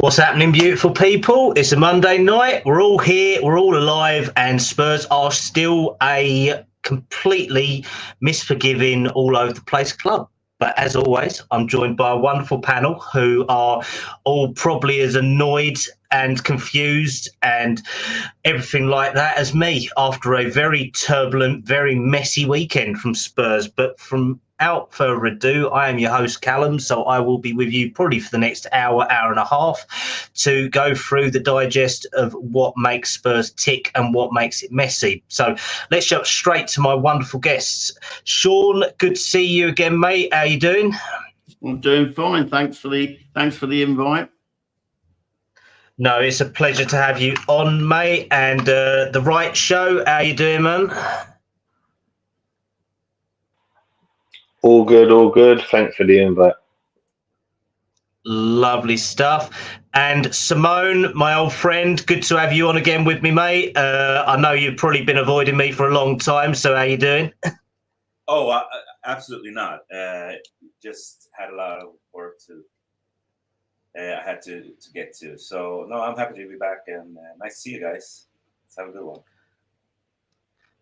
What's happening, beautiful people? It's a Monday night. We're all here. We're all alive. And Spurs are still a completely misforgiving, all over the place club. But as always, I'm joined by a wonderful panel who are all probably as annoyed and confused and everything like that as me after a very turbulent, very messy weekend from Spurs. But without further ado, I am your host, Kallum, so I will be with you probably for the next hour, hour and a half to go through the digest of what makes Spurs tick and what makes it messy. So let's jump straight to my wonderful guests. Sean, good to see you again, mate. How you doing? I'm doing fine. Thanks for the invite. No, it's a pleasure to have you on, mate. And The Right Show, how you doing, man? All good, all good. Thanks for the invite. Lovely stuff. And Simone, my old friend, good to have you on again with me, mate. I know you've probably been avoiding me for a long time, so how you doing? Oh, absolutely not. Just had a lot of work I had to get to. So, no, I'm happy to be back, and nice to see you guys. Let's have a good one.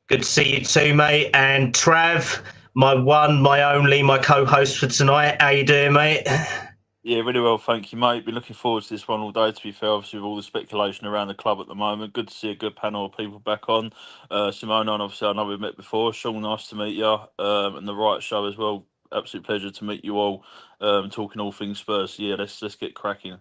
Good to see you too, mate. And Trav, my one, my only, my co-host for tonight. How you doing, mate? Yeah, really well, thank you, mate. Been looking forward to this one all day, to be fair, obviously with all the speculation around the club at the moment. Good to see a good panel of people back on. Simone, obviously I know we've met before. Sean, nice to meet you. And The Right Show as well. Absolute pleasure to meet you all, talking all things Spurs. So yeah, let's get cracking.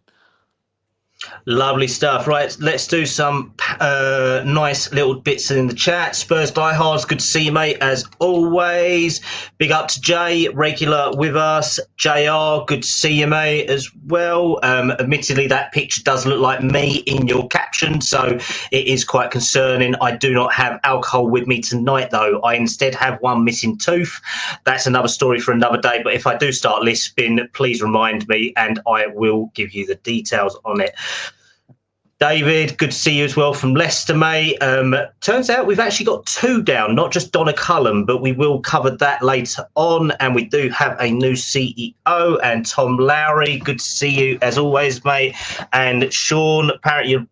Lovely stuff. Right, let's do some nice little bits in the chat. Spurs diehards, good to see you, mate, as always. Big up to Jay, regular with us. JR, good to see you, mate, as well. Admittedly, that picture does look like me in your caption, so it is quite concerning. I do not have alcohol with me tonight, though. I instead have one missing tooth. That's another story for another day, but if I do start lisping, please remind me and I will give you the details on it. David, good to see you as well from Leicester, mate. Turns out we've actually got two down, not just Donna Kallum, but we will cover that later on. And we do have a new CEO and Tom Lowry. Good to see you as always, mate. And Sean, apparently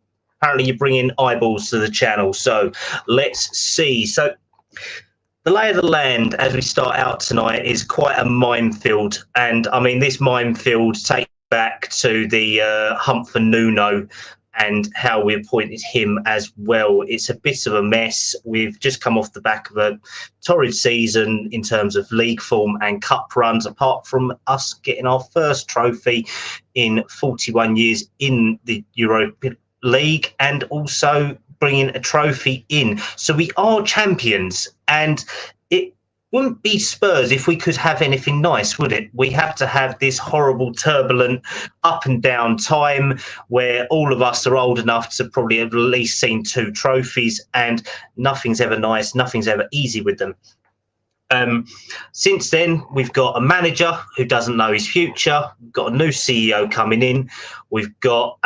you're bringing eyeballs to the channel. So let's see. So the lay of the land as we start out tonight is quite a minefield. And I mean, this minefield takes back to the hump for Nuno and how we appointed him as well. It's a bit of a mess. We've just come off the back of a torrid season in terms of league form and cup runs, apart from us getting our first trophy in 41 years in the Europa League and also bringing a trophy in. So we are champions, and it wouldn't be Spurs if we could have anything nice, would it? We have to have this horrible, turbulent, up and down time where all of us are old enough to probably have at least seen two trophies, and nothing's ever nice, nothing's ever easy with them. Since then, we've got a manager who doesn't know his future. We've got a new CEO coming in. We've got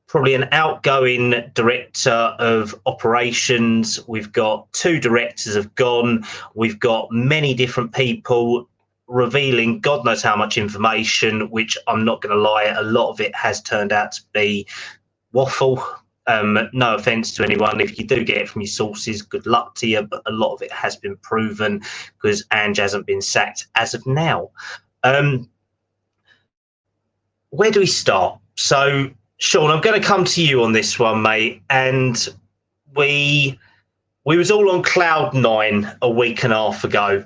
probably an outgoing director of operations. We've got two directors have gone. We've got many different people revealing God knows how much information, which I'm not going to lie, a lot of it has turned out to be waffle. No offence to anyone. If you do get it from your sources, good luck to you. But a lot of it has been proven because Ange hasn't been sacked as of now. Where do we start? So, Sean, I'm going to come to you on this one, mate. And we was all on cloud nine a week and a half ago.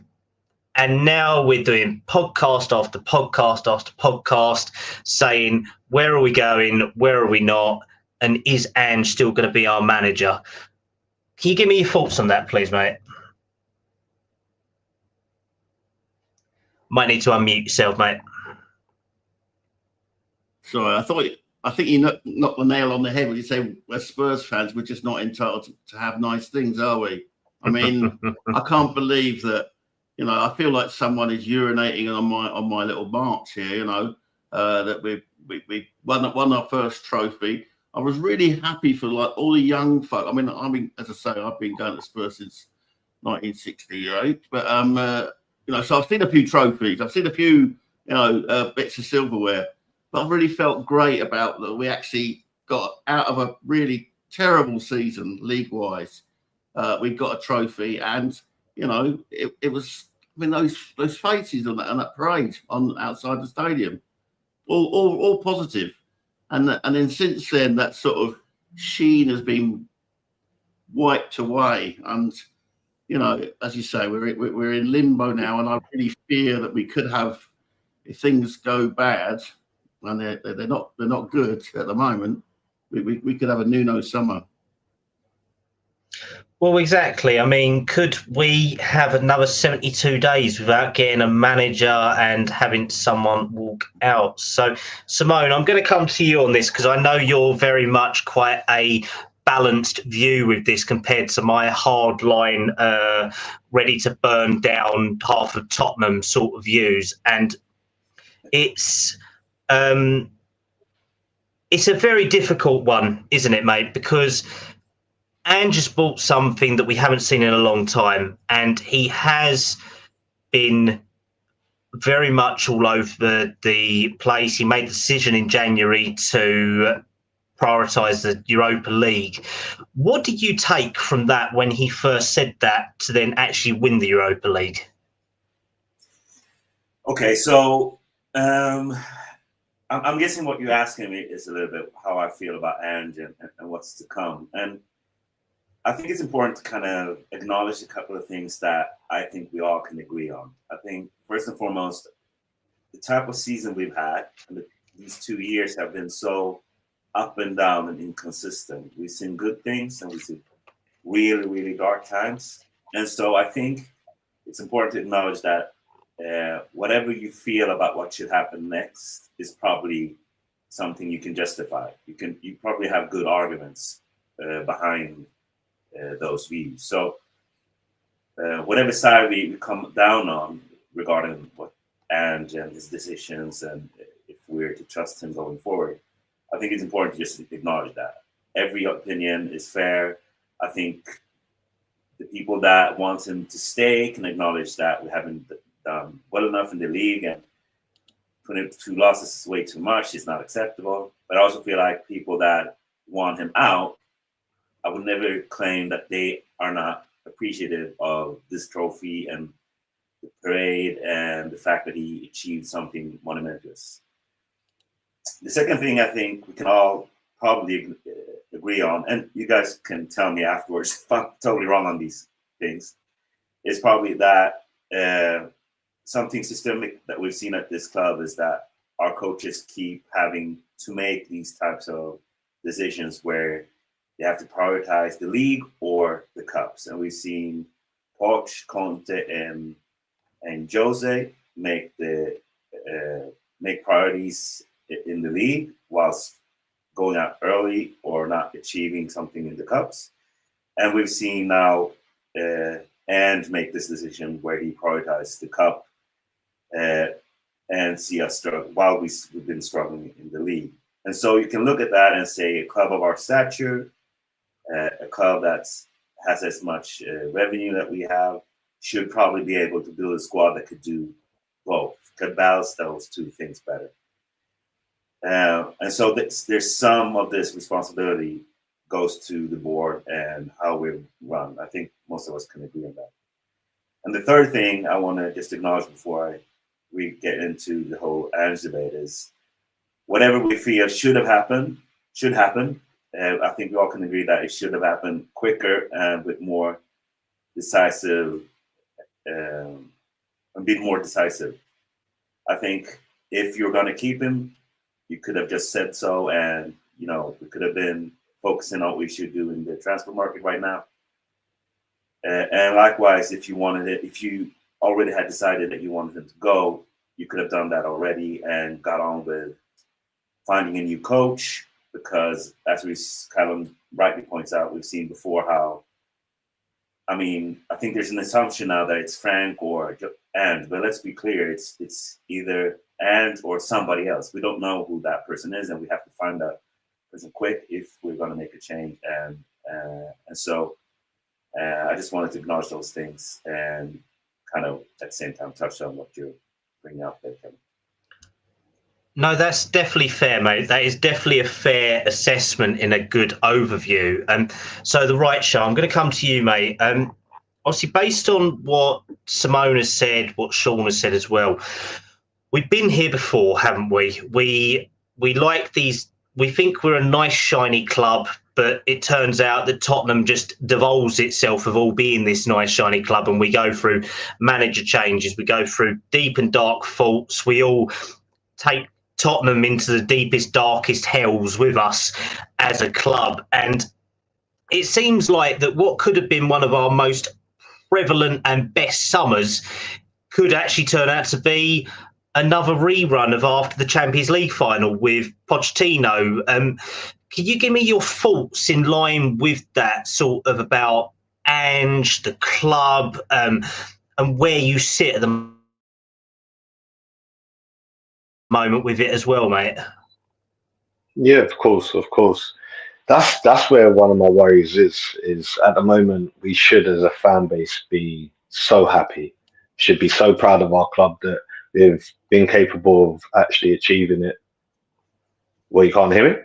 And now we're doing podcast after podcast after podcast saying, where are we going? Where are we not? And is Ange still going to be our manager? Can you give me your thoughts on that, please, mate? Might need to unmute yourself, mate. Sorry, I think you knocked the nail on the head when you say as Spurs fans, we're just not entitled to have nice things, are we? I mean, I can't believe that, I feel like someone is urinating on my little march here, that we won our first trophy. I was really happy for like all the young folk. I mean, as I say, I've been going to Spurs since 1968, but so I've seen a few trophies. I've seen a few, bits of silverware. But I really felt great about that. We actually got out of a really terrible season league-wise. We got a trophy, and it was. I mean, those faces on that parade outside the stadium, all positive. And then since then, that sort of sheen has been wiped away. And as you say, we're in limbo now, and I really fear that we could have, if things go bad, and they're not good at the moment, we could have a Nuno summer. Well, exactly. I mean, could we have another 72 days without getting a manager and having someone walk out? So, Simone, I'm going to come to you on this because I know you're very much quite a balanced view with this compared to my hardline, ready to burn down half of Tottenham sort of views. And it's a very difficult one, isn't it, mate? Because Ange just bought something that we haven't seen in a long time, and he has been very much all over the place. He made the decision in January to prioritise the Europa League. What did you take from that when he first said that to then actually win the Europa League? Okay, so I'm guessing what you're asking me is a little bit how I feel about Ange and what's to come. And I think it's important to kind of acknowledge a couple of things that I think we all can agree on. I think, first and foremost, the type of season we've had, and these 2 years have been so up and down and inconsistent. We've seen good things and we've seen really, really dark times. And so I think it's important to acknowledge that whatever you feel about what should happen next is probably something you can justify. You probably have good arguments behind those views. So whatever side we come down on regarding what Ange and his decisions, and if we're to trust him going forward, I think it's important to just acknowledge that. Every opinion is fair. I think the people that want him to stay can acknowledge that we haven't done well enough in the league, and 22 losses is way too much. It's not acceptable. But I also feel like people that want him out, I would never claim that they are not appreciative of this trophy and the parade and the fact that he achieved something monumentous. The second thing I think we can all probably agree on, and you guys can tell me afterwards if I'm totally wrong on these things, is probably that something systemic that we've seen at this club is that our coaches keep having to make these types of decisions where they have to prioritize the league or the cups. And we've seen Poch, Conte, and Jose make priorities in the league whilst going out early or not achieving something in the cups. And we've seen now Ange make this decision where he prioritized the cup and see us struggle while we've been struggling in the league. And so you can look at that and say a club of our stature, a club that has as much revenue that we have, should probably be able to build a squad that could do both, could balance those two things better. And so there's some of this responsibility goes to the board and how we run. I think most of us can agree on that. And the third thing I want to just acknowledge before we get into the whole Ange debate is whatever we feel should happen. I think we all can agree that it should have happened quicker and with more decisive, and be more decisive. I think if you're going to keep him, you could have just said so, and we could have been focusing on what we should do in the transfer market right now. And likewise, if you already had decided that you wanted him to go, you could have done that already and got on with finding a new coach. Because as Kallum rightly points out, we've seen before how, I think there's an assumption now that it's Frank or Ange, but let's be clear, it's either Ange or somebody else. We don't know who that person is, and we have to find that person quick if we're going to make a change. And so I just wanted to acknowledge those things and kind of at the same time touch on what you're bringing up there, Kevin. No, that's definitely fair, mate. That is definitely a fair assessment in a good overview. So the right show, I'm going to come to you, mate. Obviously, based on what Simone has said, what Sean has said as well, we've been here before, haven't we? We like these. We think we're a nice, shiny club, but it turns out that Tottenham just devolves itself of all being this nice, shiny club, and we go through manager changes, we go through deep and dark faults. We all take Tottenham into the deepest, darkest hells with us as a club. And it seems like that what could have been one of our most prevalent and best summers could actually turn out to be another rerun of after the Champions League final with Pochettino. Can you give me your thoughts in line with that sort of about Ange, the club, and where you sit at the moment with it as well, mate? Yeah, of course. That's where one of my worries is at the moment we should as a fan base be so happy, should be so proud of our club that we've been capable of actually achieving it. Well, you can't hear me?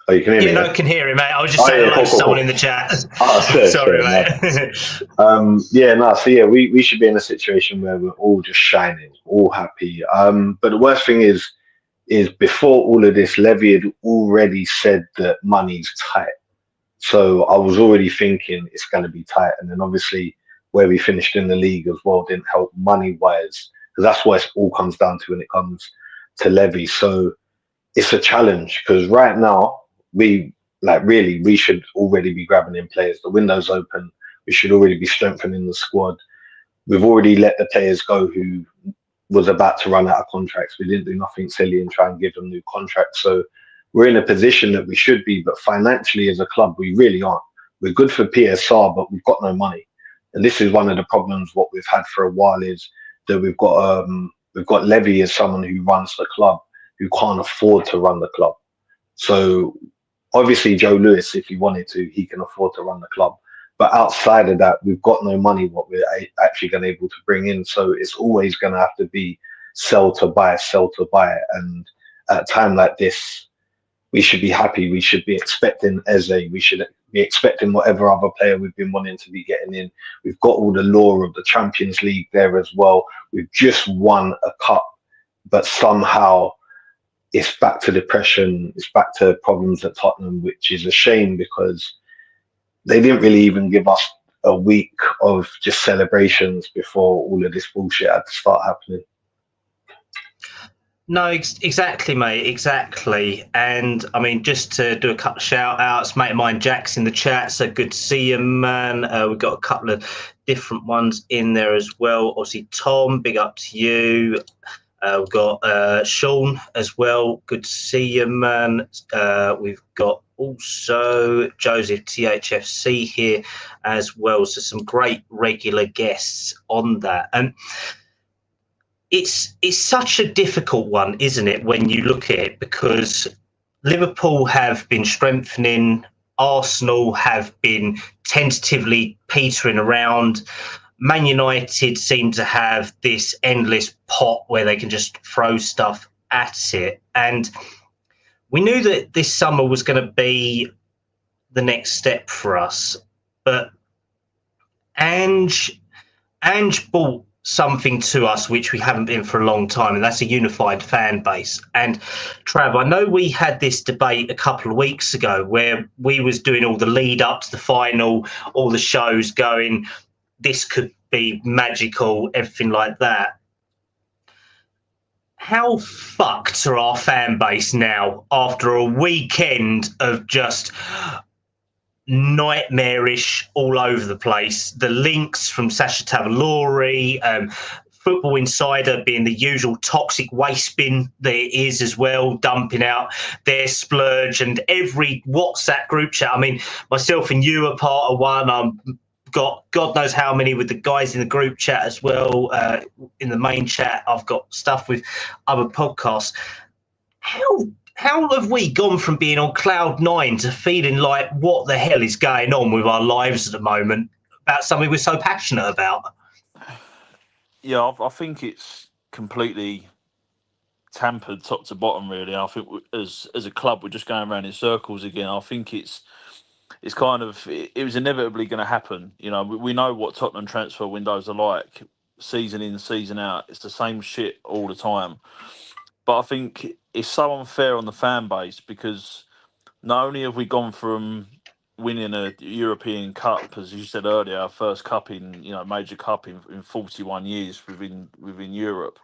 Oh, you can hear me? Yeah, no, I can hear him, mate. I was just saying hello to someone in the chat. Sorry, mate. So we should be in a situation where we're all just shining, all happy. But the worst thing is before all of this, Levy had already said that money's tight. So I was already thinking it's going to be tight. And then obviously where we finished in the league as well didn't help money-wise, because that's what it all comes down to when it comes to Levy. So it's a challenge because right now we should already be grabbing in players. The window's open. We should already be strengthening the squad. We've already let the players go who was about to run out of contracts. We didn't do nothing silly and try and give them new contracts. So we're in a position that we should be, but financially as a club, we really aren't. We're good for PSR, but we've got no money. And this is one of the problems what we've had for a while is that we've got Levy as someone who runs the club who can't afford to run the club. So obviously Joe Lewis, if he wanted to, he can afford to run the club. But outside of that, we've got no money what we're actually going to be able to bring in. So it's always going to have to be sell to buy. And at a time like this, we should be happy. We should be expecting Eze. We should be expecting whatever other player we've been wanting to be getting in. We've got all the lore of the Champions League there as well. We've just won a cup, but somehow it's back to depression. It's back to problems at Tottenham, which is a shame because they didn't really even give us a week of just celebrations before all of this bullshit had to start happening. No, exactly, mate, exactly. And I mean, just to do a couple of shout outs, mate of mine, Jack's in the chat, so good to see you, man. We've got a couple of different ones in there as well. Obviously, Tom, big up to you. We've got Sean as well. Good to see you, man. We've got also Joseph THFC here as well. So some great regular guests on that. And it's such a difficult one, isn't it, when you look at it, because Liverpool have been strengthening, Arsenal have been tentatively petering around. Man United seem to have this endless pot where they can just throw stuff at it. And we knew that this summer was going to be the next step for us. But Ange brought something to us which we haven't been for a long time, and that's a unified fan base. And Trav, I know we had this debate a couple of weeks ago where we was doing all the lead up to the final, all the shows going, this could be magical, everything like that. How fucked are our fan base now after a weekend of just nightmarish all over the place? The links from Sasha Tavalori, Football Insider being the usual toxic waste bin that it is as well, dumping out their splurge, and every WhatsApp group chat. I mean, myself and you are part of one. Got God knows how many with the guys in the group chat as well. In the main chat, I've got stuff with other podcasts. How have we gone from being on cloud nine to feeling like what the hell is going on with our lives at the moment about something we're so passionate about? Yeah, I think it's completely tampered top to bottom. Really, I think as a club we're just going around in circles again. I think it's kind of it was inevitably going to happen. You know, we know what Tottenham transfer windows are like, season in, season out. It's the same shit all the time. But I think it's so unfair on the fan base because not only have we gone from winning a European Cup, as you said earlier, our first cup in major cup in 41 years within Europe.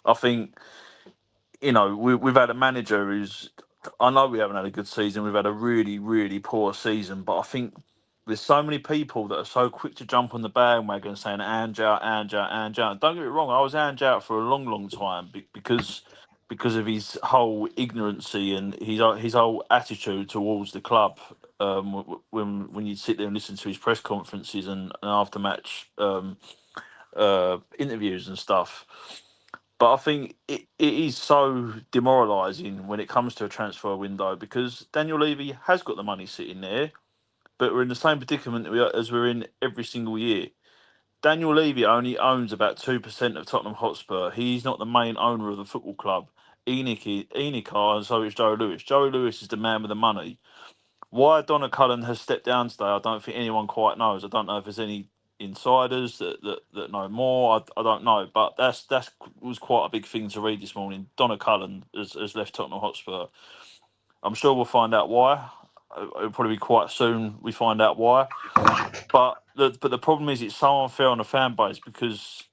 I think we've had a manager who's. I know we haven't had a good season. We've had a really, really poor season. But I think there's so many people that are so quick to jump on the bandwagon saying Ange out, Ange out, Ange out. Don't get me wrong, I was Ange out for a long, long time because of his whole ignorancy and his whole attitude towards the club. When you sit there and listen to his press conferences and after match interviews and stuff. But I think it is so demoralising when it comes to a transfer window because Daniel Levy has got the money sitting there, but we're in the same predicament as we're in every single year. Daniel Levy only owns about 2% of Tottenham Hotspur. He's not the main owner of the football club. Enoch are, and so is Joe Lewis. Joe Lewis is the man with the money. Why Kallum has stepped down today, I don't think anyone quite knows. I don't know if there's any insiders that know more. I don't know, but that was quite a big thing to read this morning. Kallum has left Tottenham Hotspur. I'm sure we'll find out why. It'll probably be quite soon we find out why. But the problem is it's so unfair on the fan base because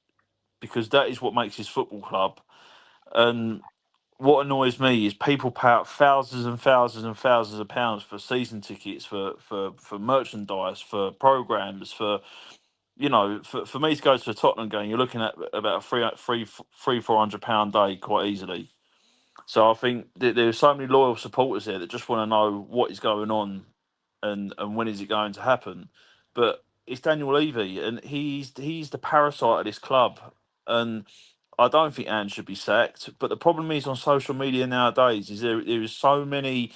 that is what makes his football club. And what annoys me is people pay out thousands and thousands and thousands of pounds for season tickets, for merchandise, for programmes, for me to go to a Tottenham game, you're looking at about a £400 day quite easily. So I think there's so many loyal supporters there that just want to know what is going on and when is it going to happen. But it's Daniel Levy, and he's the parasite of this club, and I don't think Ange should be sacked. But the problem is on social media nowadays is there is so many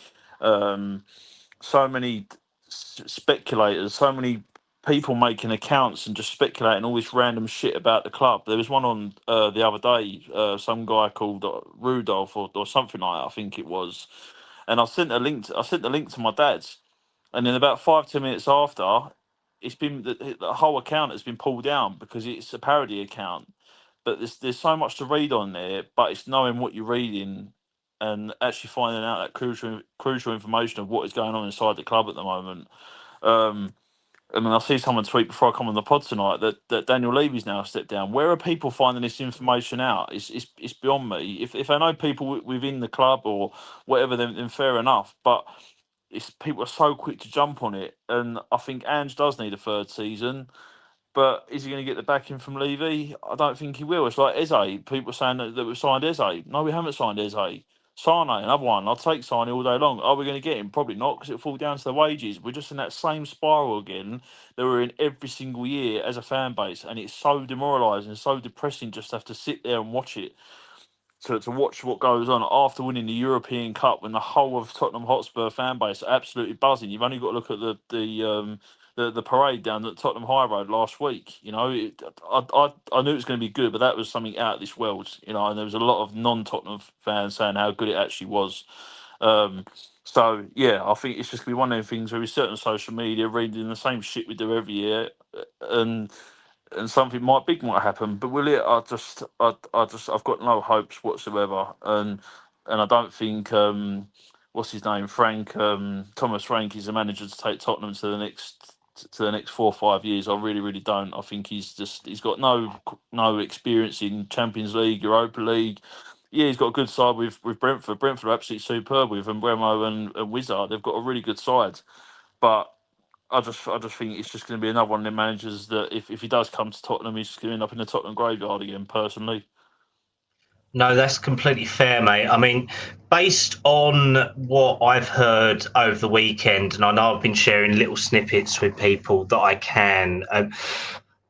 speculators, so many people making accounts and just speculating all this random shit about the club. There was one on the other day, some guy called Rudolph or something like that, I think it was, and I sent the link to my dad's, and then about 5-10 minutes after, it's been the whole account has been pulled down because it's a parody account. But there's so much to read on there, but it's knowing what you're reading and actually finding out that crucial information of what is going on inside the club at the moment. I mean, I see someone tweet before I come on the pod tonight that Daniel Levy's now stepped down. Where are people finding this information out? It's beyond me. If I know people within the club or whatever, then fair enough. But people are so quick to jump on it, and I think Ange does need a third season. But is he going to get the backing from Levy? I don't think he will. It's like Eze. People are saying that we've signed Eze. No, we haven't signed Eze. Sane, another one. I'll take Sane all day long. Are we going to get him? Probably not, because it'll fall down to the wages. We're just in that same spiral again that we're in every single year as a fan base. And it's so demoralising, so depressing just to have to sit there and watch it. To watch what goes on after winning the European Cup when the whole of Tottenham Hotspur fan base are absolutely buzzing. You've only got to look at the parade down at Tottenham High Road last week. I knew it was going to be good, but that was something out of this world. And there was a lot of non-Tottenham fans saying how good it actually was. So yeah, I think it's just going to be one of those things where we sit on social media reading the same shit we do every year, and something big might happen. But will it? I've got no hopes whatsoever, and I don't think what's his name, Thomas Frank is the manager to take Tottenham to the next 4 or 5 years. I really, really don't. I think he's got no experience in Champions League, Europa League. Yeah, he's got a good side with Brentford. Brentford are absolutely superb with Mbeumo and Wizard. They've got a really good side, but I just think it's just going to be another one of the managers that if he does come to Tottenham, he's just going to end up in the Tottenham graveyard again, personally. No, that's completely fair, mate. I mean, based on what I've heard over the weekend, and I know I've been sharing little snippets with people that I can,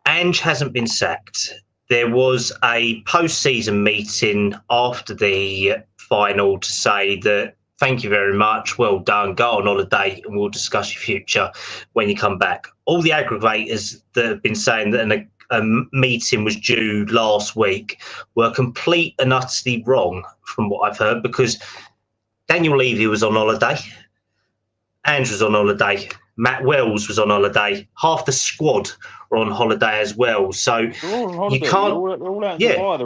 Ange hasn't been sacked. There was a post-season meeting after the final to say that thank you very much, well done, go on holiday and we'll discuss your future when you come back. All the aggregators that have been saying that a meeting was due last week were complete and utterly wrong from what I've heard, because Daniel Levy was on holiday, Ange was on holiday, Matt Wells was on holiday, half the squad were on holiday as well. So They're all on holiday. you can't. They're all out in Yeah. Dubai.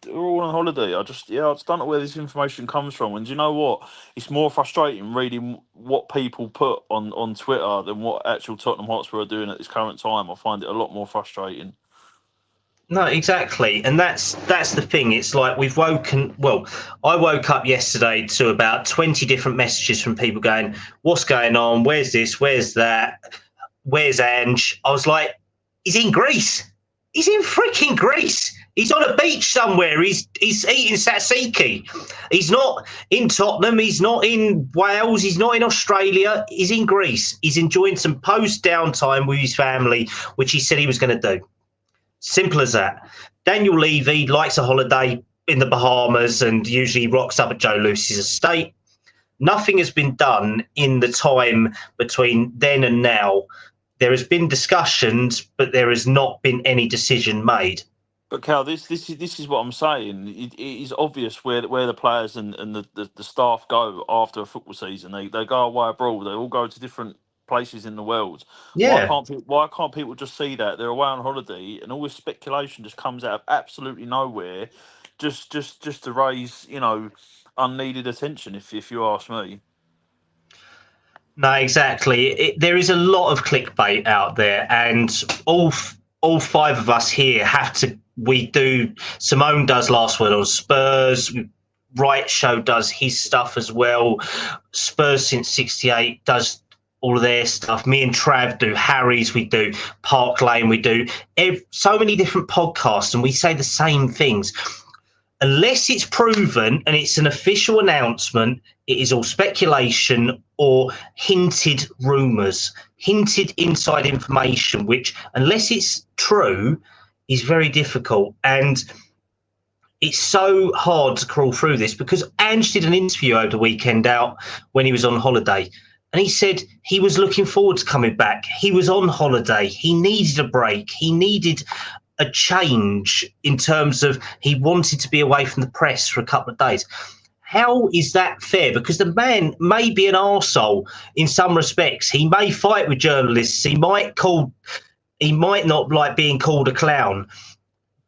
They're all on holiday. I just don't know where this information comes from. And do you know what? It's more frustrating reading what people put on Twitter than what actual Tottenham Hotspur are doing at this current time. I find it a lot more frustrating. No, exactly. And that's the thing. It's like we've woken. Well, I woke up yesterday to about 20 different messages from people going, "What's going on? Where's this? Where's that? Where's Ange?" I was like, "He's in Greece. He's in freaking Greece. He's on a beach somewhere. He's eating tzatziki. He's not in Tottenham. He's not in Wales. He's not in Australia. He's in Greece. He's enjoying some post downtime with his family, which he said he was going to do. Simple as that." Daniel Levy likes a holiday in the Bahamas and usually rocks up at Joe Lewis's estate. Nothing has been done in the time between then and now. There has been discussions, but there has not been any decision made. But Cal, this is what I'm saying. It is obvious where the players and the staff go after a football season. They go away abroad. They all go to different places in the world. Yeah. Why can't people just see that they're away on holiday and all this speculation just comes out of absolutely nowhere, just to raise unneeded attention? If you ask me. No, exactly. There is a lot of clickbait out there, and all five of us here have to. We do. Simone does Last Word on Spurs. Right Show does his stuff as well. Spurs Since '68 does all of their stuff. Me and Trav do Harry's. We do Park Lane. We do so many different podcasts, and we say the same things. Unless it's proven and it's an official announcement, it is all speculation or hinted rumours, hinted inside information, which, unless it's true, is very difficult. And it's so hard to crawl through this, because Ange did an interview over the weekend out when he was on holiday. And he said he was looking forward to coming back. He was on holiday. He needed a break. He needed a change in terms of he wanted to be away from the press for a couple of days. How is that fair? Because the man may be an arsehole in some respects. He may fight with journalists. He might not like being called a clown.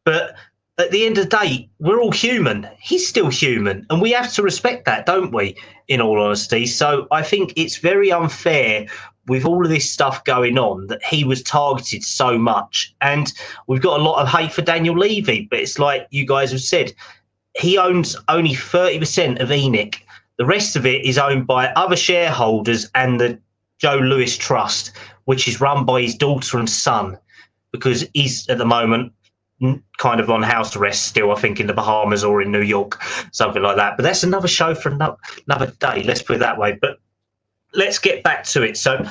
But at the end of the day, we're all human. He's still human. And we have to respect that, don't we, in all honesty? So I think it's very unfair with all of this stuff going on that he was targeted so much. And we've got a lot of hate for Daniel Levy, but it's like you guys have said, he owns only 30% of ENIC. The rest of it is owned by other shareholders and the Joe Lewis Trust, which is run by his daughter and son, because he's at the moment kind of on house arrest still, I think, in the Bahamas or in New York, something like that. But that's another show for another day, let's put it that way. But let's get back to it. So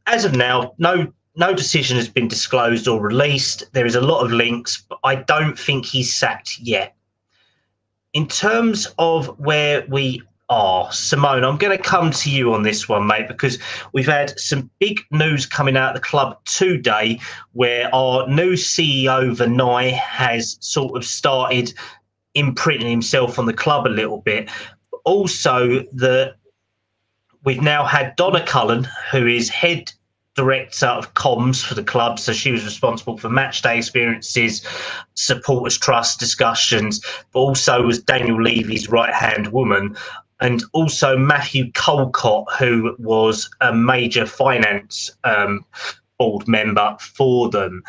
as of now, no decision has been disclosed or released. There is a lot of links, but I don't think he's sacked yet. In terms of where we are, Simone, I'm going to come to you on this one, mate, because we've had some big news coming out of the club today where our new CEO, Vinay, has sort of started imprinting himself on the club a little bit. Also, we've now had Donna Cullen, who is head director of comms for the club. So she was responsible for match day experiences, supporters trust discussions, but also was Daniel Levy's right-hand woman. And also Matthew Colcott, who was a major finance board member for them.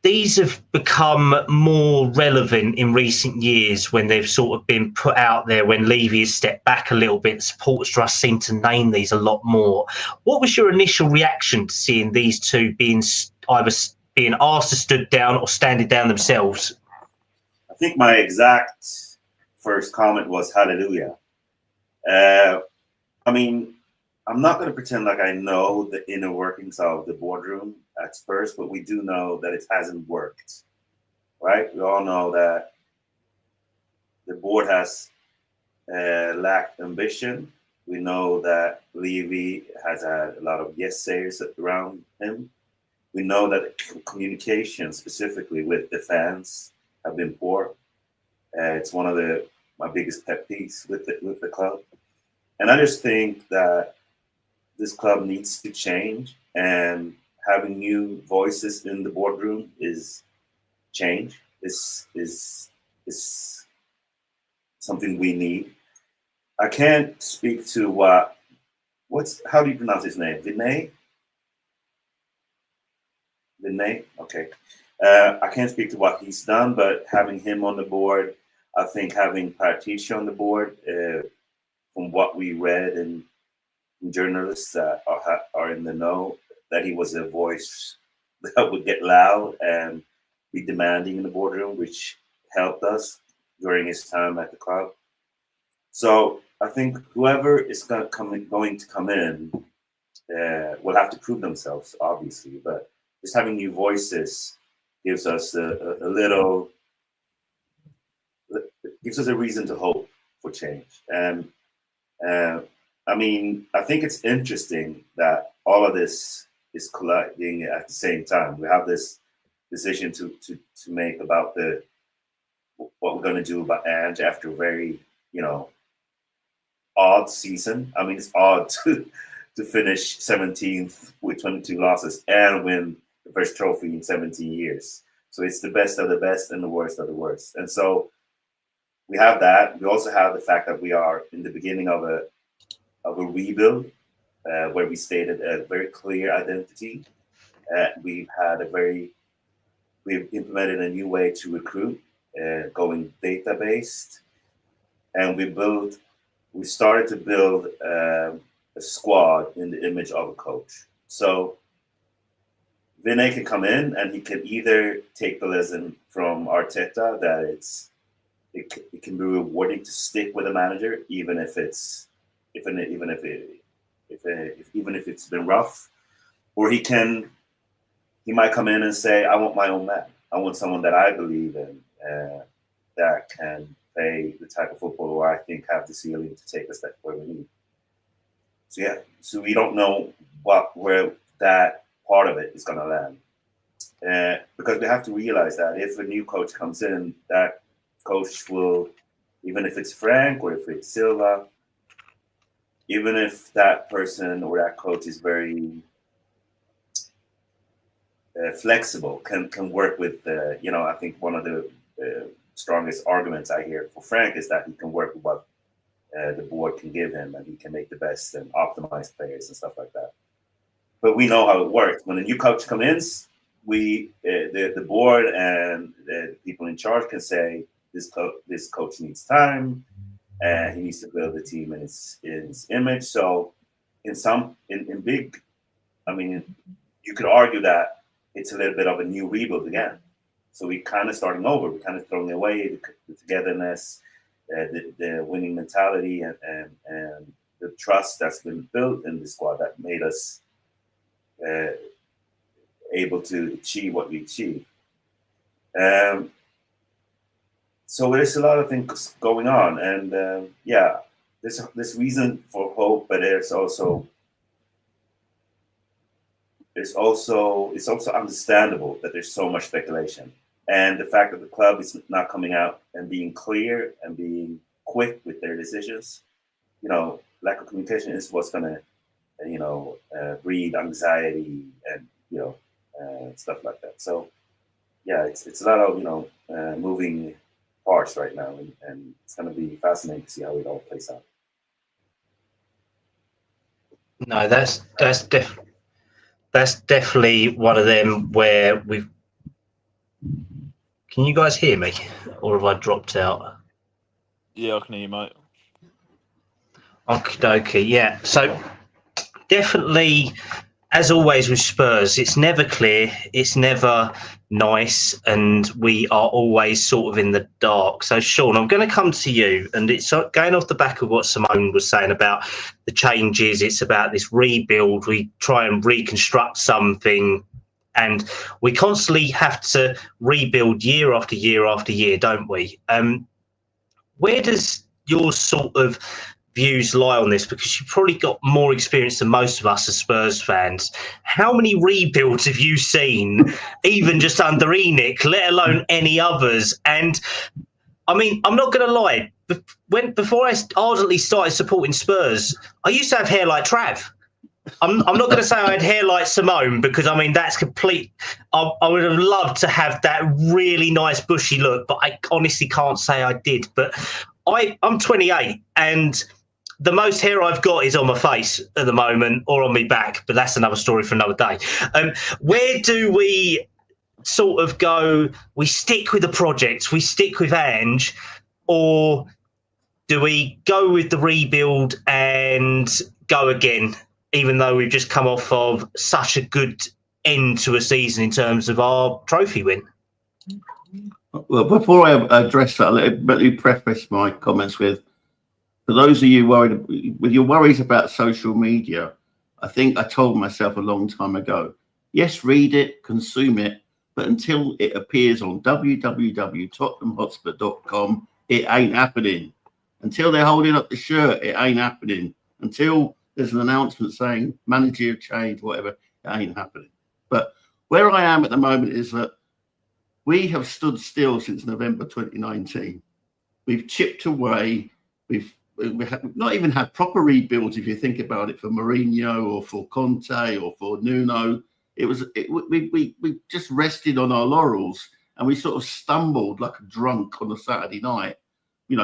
These have become more relevant in recent years when they've sort of been put out there, when Levy has stepped back a little bit. The supporters trust seem to name these a lot more. What was your initial reaction to seeing these two being either being asked to stood down or standing down themselves? I think my exact first comment was hallelujah. I mean, I'm not going to pretend like I know the inner workings of the boardroom at Spurs, but we do know that it hasn't worked, right? We all know that the board has lacked ambition. We know that Levy has had a lot of yes-sayers around him. We know that communication, specifically with the fans, have been poor. It's one of my biggest pet peeves with the club. And I just think that this club needs to change, and having new voices in the boardroom is change. Is something we need. I can't speak to how do you pronounce his name? Vinay? Vinay? Okay. I can't speak to what he's done, but having him on the board, I think having Paratici on the board, from what we read and journalists that are in the know, that he was a voice that would get loud and be demanding in the boardroom, which helped us during his time at the club. So I think whoever is going to come in will have to prove themselves, obviously, but just having new voices gives us a little, gives us a reason to hope for change. And I mean, I think it's interesting that all of this is colliding at the same time. We have this decision to make about what we're going to do about Ange after a very, odd season. I mean, it's odd to finish 17th with 22 losses and win the first trophy in 17 years. So it's the best of the best and the worst of the worst. And so we have that. We also have the fact that we are in the beginning of a rebuild, where we stated a very clear identity. We've implemented a new way to recruit, going data-based, and we started to build a squad in the image of a coach. So Vinay can come in and he can either take the lesson from Arteta that it can be rewarding to stick with a manager, even if it's been rough, or he might come in and say, I want my own man. I want someone that I believe in, that can play the type of football where I think have the ceiling to take us where we need. So yeah, so we don't know where that part of it is going to land, because we have to realize that if a new coach comes in, that coach will, even if it's Frank or if it's Silva, even if that person or that coach is very flexible, can work with, I think one of the strongest arguments I hear for Frank is that he can work with what the board can give him, and he can make the best and optimize players and stuff like that. But we know how it works. When a new coach comes in, the board and the people in charge can say, this coach needs time, and he needs to build the team in his image. So in big, I mean, you could argue that it's a little bit of a new rebuild again. So we're kind of starting over. We're kind of throwing away the togetherness, the winning mentality, and the trust that's been built in the squad that made us able to achieve what we achieved. So there's a lot of things going on, and there's reason for hope, but it's also understandable that there's so much speculation, and the fact that the club is not coming out and being clear and being quick with their decisions. Lack of communication is what's going to breed anxiety and stuff like that. So yeah, it's a lot of moving parts right now, and it's going to be fascinating to see how it all plays out. No, that's definitely one of them where we've. Can you guys hear me, or have I dropped out? Yeah, I can hear you, mate. Okie dokie, yeah. So definitely, as always with Spurs, it's never clear, it's never nice, and we are always sort of in the dark. So Sean, I'm going to come to you, and it's going off the back of what Simone was saying about the changes. It's about this rebuild. We try and reconstruct something, and we constantly have to rebuild year after year after year, don't we? Where does your sort of views lie on this, because you've probably got more experience than most of us as Spurs fans. How many rebuilds have you seen, even just under ENIC, let alone any others? And I mean, I'm not going to lie. Before I ardently started supporting Spurs, I used to have hair like Trav. I'm not going to say I had hair like Simone, because I mean that's complete. I would have loved to have that really nice bushy look, but I honestly can't say I did. But I'm 28, and the most hair I've got is on my face at the moment, or on my back. But that's another story for another day. Where do we sort of go? We stick with the project, we stick with Ange, or do we go with the rebuild and go again? Even though we've just come off of such a good end to a season in terms of our trophy win. Well, before I address that, let me preface my comments with, for those of you worried with your worries about social media, I think I told myself a long time ago, yes, read it, consume it, but until it appears on www.tottenhamhotspur.com, it ain't happening. Until they're holding up the shirt, it ain't happening. Until there's an announcement saying managerial change, whatever, it ain't happening. But where I am at the moment is that we have stood still since November 2019. We've chipped away. We've not even had proper rebuilds, if you think about it, for Mourinho or for Conte or for Nuno. We just rested on our laurels, and we sort of stumbled like a drunk on a Saturday night,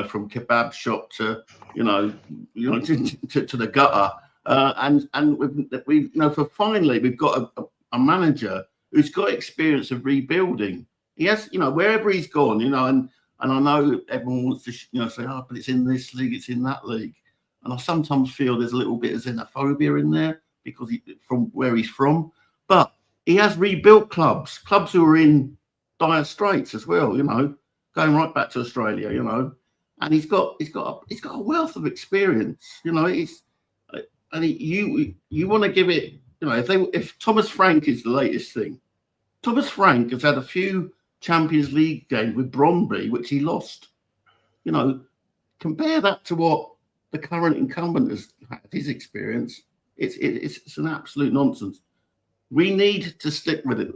from kebab shop to to the gutter. And we finally we've got a manager who's got experience of rebuilding. He has, wherever he's gone, and I know everyone wants to, say, oh, but it's in this league, it's in that league. And I sometimes feel there's a little bit of xenophobia in there because from where he's from. But he has rebuilt clubs who are in dire straits as well, going right back to Australia, and he's got a wealth of experience, you want to give it, if Thomas Frank is the latest thing, Thomas Frank has had a few Champions League games with Bromby, which he lost. Compare that to what the current incumbent has had, his experience. It's an absolute nonsense. We need to stick with it.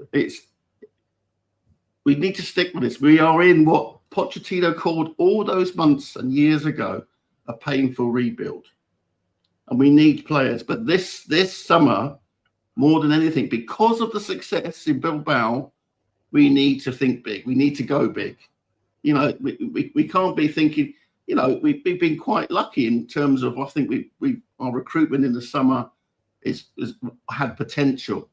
We need to stick with this. We are in what Pochettino called all those months and years ago a painful rebuild. And we need players. But this summer, more than anything, because of the success in Bilbao, we need to think big. We need to go big. We can't be thinking, we've been quite lucky in terms of, I think our recruitment in the summer is had potential.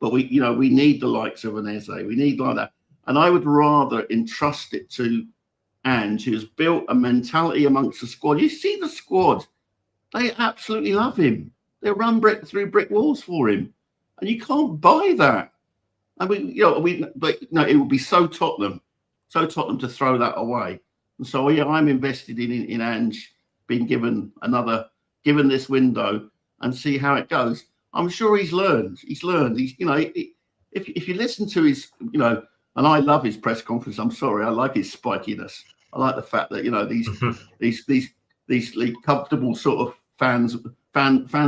But we need the likes of an Eze. We need like that. And I would rather entrust it to Ange, who's built a mentality amongst the squad. You see the squad. They absolutely love him. They run through brick walls for him. And you can't buy that. And it would be so Tottenham to throw that away. And so, I'm invested in Ange being given this window and see how it goes. I'm sure he's learned. If you listen to his, and I love his press conference. I'm sorry, I like his spikiness. I like the fact that these comfortable sort of fans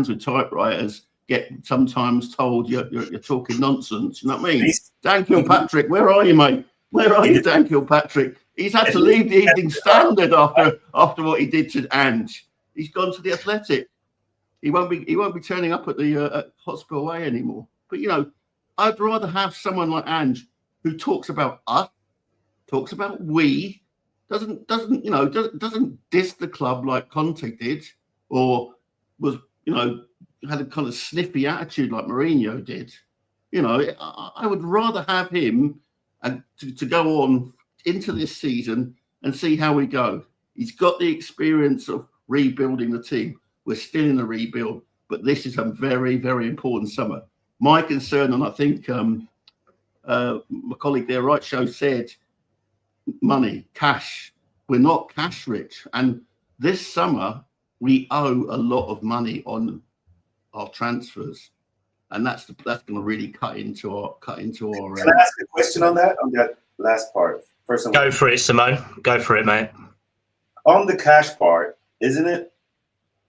with typewriters get sometimes told you're talking nonsense. You know what I mean? Dan Kilpatrick, where are you, mate? Where are you, Dan Kilpatrick? He's had to leave the Evening Standard after what he did to Ange. He's gone to the Athletic. He won't be turning up at the at Hotspur Way anymore. But I'd rather have someone like Ange who talks about us, talks about we, doesn't diss the club like Conte did, or was had a kind of sniffy attitude like Mourinho did. I would rather have him and to go on into this season and see how we go. He's got the experience of rebuilding the team. We're still in a rebuild, but this is a very, very important summer. My concern, and I think my colleague there, Right Show, said money, cash. We're not cash rich. And this summer, we owe a lot of money on our transfers. And that's going to really cut into our. Can I ask a question on that last part? First of all, go for it, Simone. Go for it, mate. On the cash part, isn't it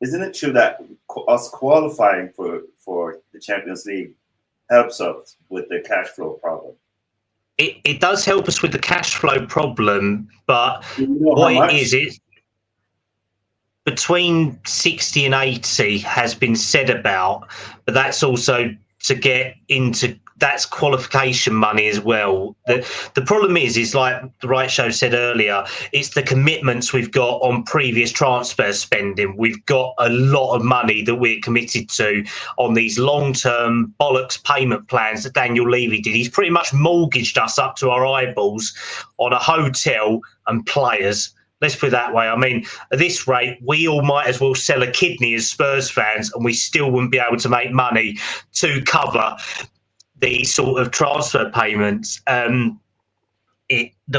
isn't it true that us qualifying for the Champions League helps us with the cash flow problem? It does help us with the cash flow problem, but Do you know what how it much? is between 60 and 80 has been said about, but that's also to get into, that's qualification money as well. The problem is like the Right Show said earlier, it's the commitments we've got on previous transfer spending. We've got a lot of money that we're committed to on these long-term bollocks payment plans that Daniel Levy did. He's pretty much mortgaged us up to our eyeballs on a hotel and players. Let's put it that way. I mean, at this rate, we all might as well sell a kidney as Spurs fans, and we still wouldn't be able to make money to cover the sort of transfer payments that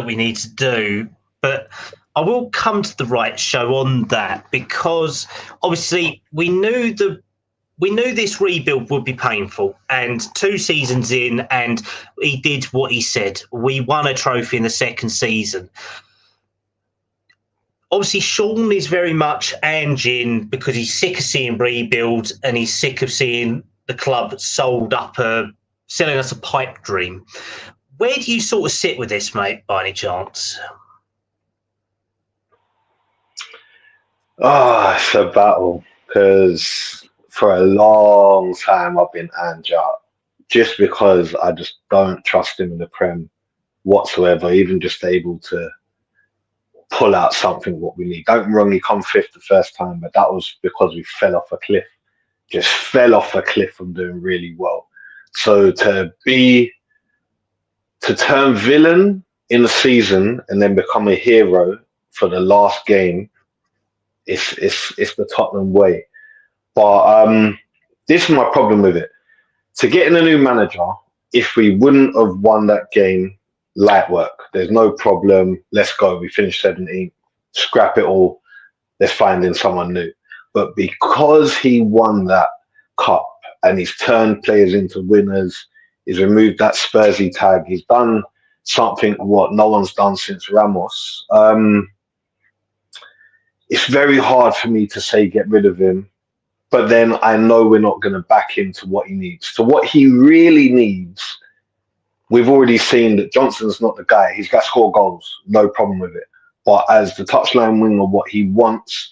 we need to do. But I will come to the Right Show on that, because obviously we knew this rebuild would be painful, and 2 seasons in, and he did what he said. We won a trophy in the second season. Obviously, Sean is very much Ange in because he's sick of seeing rebuild and he's sick of seeing the club selling us a pipe dream. Where do you sort of sit with this, mate, by any chance? Oh, it's a battle, because for a long time I've been Ange out, just because I just don't trust him in the Prem whatsoever, even just able to pull out something what we need. Don't get me wrong, he come 5th the first time, but that was because we fell off a cliff. Just fell off a cliff from doing really well. So to turn villain in the season and then become a hero for the last game, it's the Tottenham way. But this is my problem with it. To get in a new manager, if we wouldn't have won that game, light work. There's no problem. Let's go. We finished 17th. Scrap it all. Let's find in someone new. But because he won that cup and he's turned players into winners, he's removed that Spursy tag, he's done something what no one's done since Ramos. It's very hard for me to say get rid of him, but then I know we're not going to back him to what he needs. To what he really needs, we've already seen that Johnson's not the guy. He's got to score goals, no problem with it. But as the touchline winger, what he wants,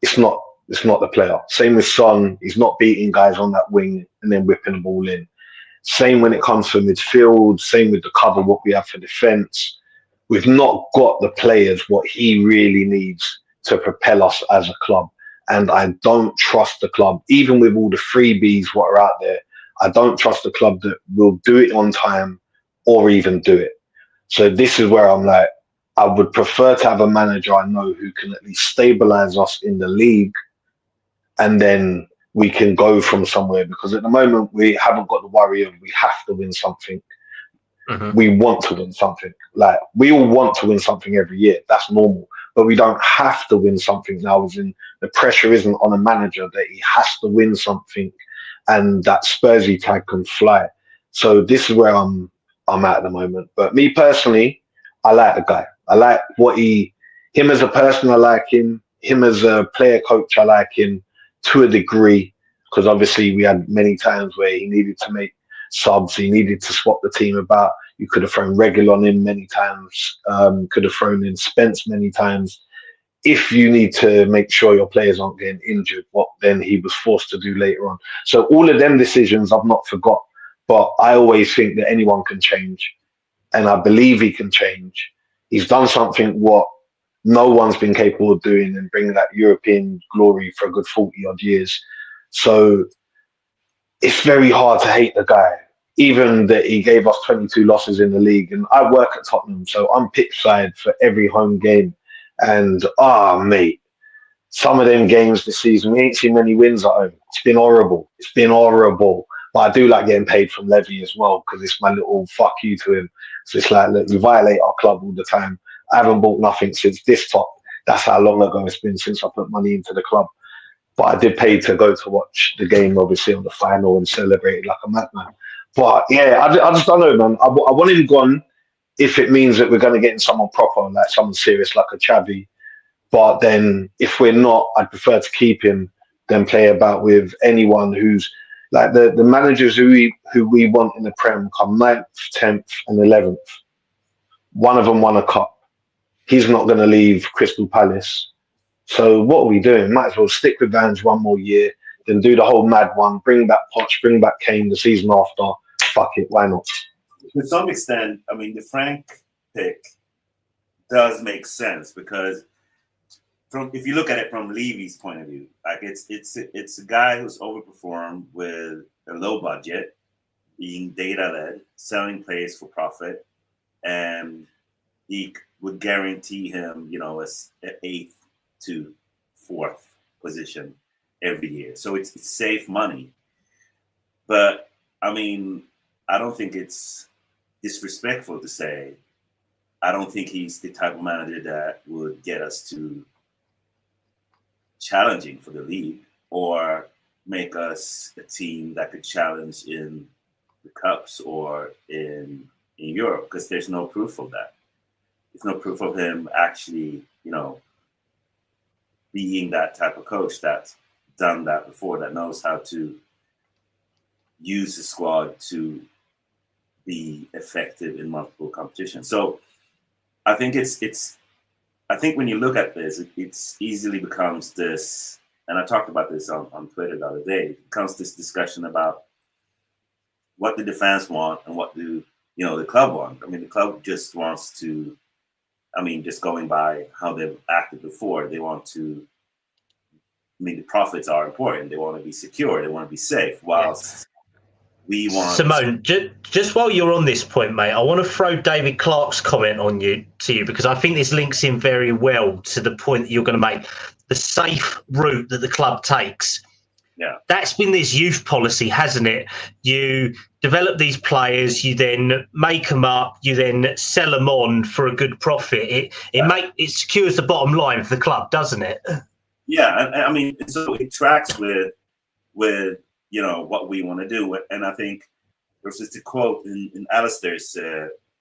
it's not the player. Same with Son. He's not beating guys on that wing and then whipping the ball in. Same when it comes to midfield. Same with the cover, what we have for defence. We've not got the players what he really needs to propel us as a club. And I don't trust the club, even with all the freebies what are out there. I don't trust the club that will do it on time or even do it. So this is where I'm like, I would prefer to have a manager I know who can at least stabilise us in the league, and then we can go from somewhere, because at the moment we haven't got the worry of we have to win something. Mm-hmm. We want to win something. Like, we all want to win something every year. That's normal. But we don't have to win something now, as in the pressure isn't on a manager that he has to win something and that Spursy tag can fly. So this is where I'm at the moment. But me personally, I like the guy. I like him as a person, I like him. Him as a player coach, I like him to a degree, because obviously we had many times where he needed to make subs, he needed to swap the team about. You could have thrown Regular on in many times, could have thrown in Spence many times. If you need to make sure your players aren't getting injured, what then he was forced to do later on. So all of them decisions I've not forgot, but I always think that anyone can change, and I believe he can change. He's done something what no one's been capable of doing, and bringing that European glory for a good 40 odd years. So it's very hard to hate the guy, even that he gave us 22 losses in the league. And I work at Tottenham, so I'm pitch side for every home game. And mate, some of them games this season, we ain't seen many wins at home. It's been horrible. It's been horrible. But I do like getting paid from Levy as well, because it's my little fuck you to him. So it's like, look, we violate our club all the time. I haven't bought nothing since this top. That's how long ago it's been since I put money into the club. But I did pay to go to watch the game, obviously, on the final, and celebrate like a madman. But yeah, I just don't know, man. I want him gone if it means that we're going to get in someone proper, like someone serious, like a Xavi. But then if we're not, I'd prefer to keep him, than play about with anyone who's like the managers who we want in the Prem come 9th, 10th, and 11th. One of them won a cup. He's not going to leave Crystal Palace. So what are we doing? Might as well stick with Ange one more year, then do the whole mad one, bring back Poch, bring back Kane the season after. Fuck it, why not? To some extent, I mean, the Frank pick does make sense because if you look at it from Levy's point of view, like it's a guy who's overperformed with a low budget, being data-led, selling players for profit, and he would guarantee him, you know, an 8th to 4th position every year. So it's safe money. But, I mean, I don't think it's disrespectful to say I don't think he's the type of manager that would get us to challenging for the league or make us a team that could challenge in the cups or in Europe, because there's no proof of that. There's no proof of him actually, you know, being that type of coach that's done that before, that knows how to use the squad to be effective in multiple competitions. So I think I think when you look at this, it's easily becomes this, and I talked about this on Twitter the other day, it becomes this discussion about what do the fans want and what do, you know, the club want. I mean, the club just wants to, I mean, just going by how they've acted before, they want to, I mean, the profits are important. They want to be secure. They want to be safe. Whilst we want... Simone, just while you're on this point, mate, I want to throw David Clark's comment to you, because I think this links in very well to the point that you're going to make. The safe route that the club takes. Yeah. That's been this youth policy, hasn't it? You develop these players, you then make them up, you then sell them on for a good profit. It secures the bottom line for the club, doesn't it? Yeah, I mean, so it tracks with you know what we want to do, and I think there's just a quote in Alistair's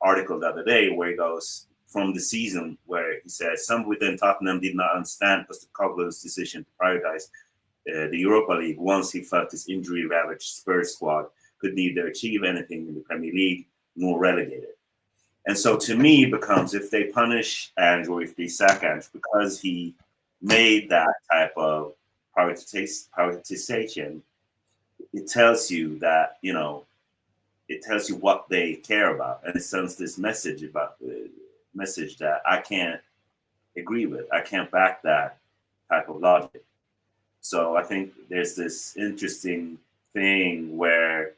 article the other day where he goes from the season where he says some within Tottenham did not understand Postecoglou's decision to prioritize the Europa League once he felt his injury-ravaged Spurs squad could neither achieve anything in the Premier League nor relegate it. And so to me, it becomes if they punish Ange or if they sack Ange because he made that type of prioritization, it tells you that, you know, it tells you what they care about. And it sends this message that I can't agree with. I can't back that type of logic. So I think there's this interesting thing where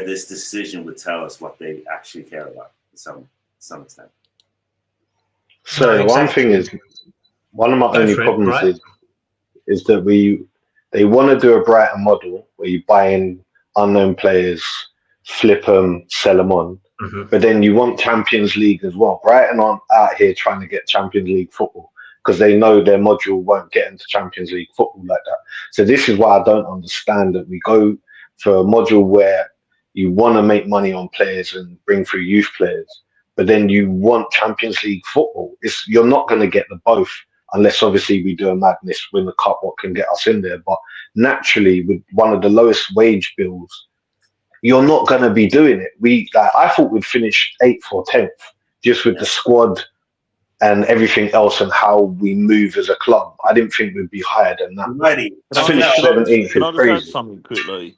this decision would tell us what they actually care about to some extent. So No, exactly. One thing is, one of my only problems is that they want to do a Brighton model where you buy in unknown players, flip them, sell them on, but then you want Champions League as well. Brighton aren't out here trying to get Champions League football because they know their module won't get into Champions League football like that. So this is why I don't understand that we go for a module where you want to make money on players and bring through youth players, but then you want Champions League football. You're not going to get the both unless obviously we do a madness, win the cup, what can get us in there. But naturally, with one of the lowest wage bills, you're not going to be doing it. I thought we'd finish 8th or 10th just with the squad and everything else and how we move as a club. I didn't think we'd be higher than that. Ready. To finish 17th Can I is just add crazy. something quickly?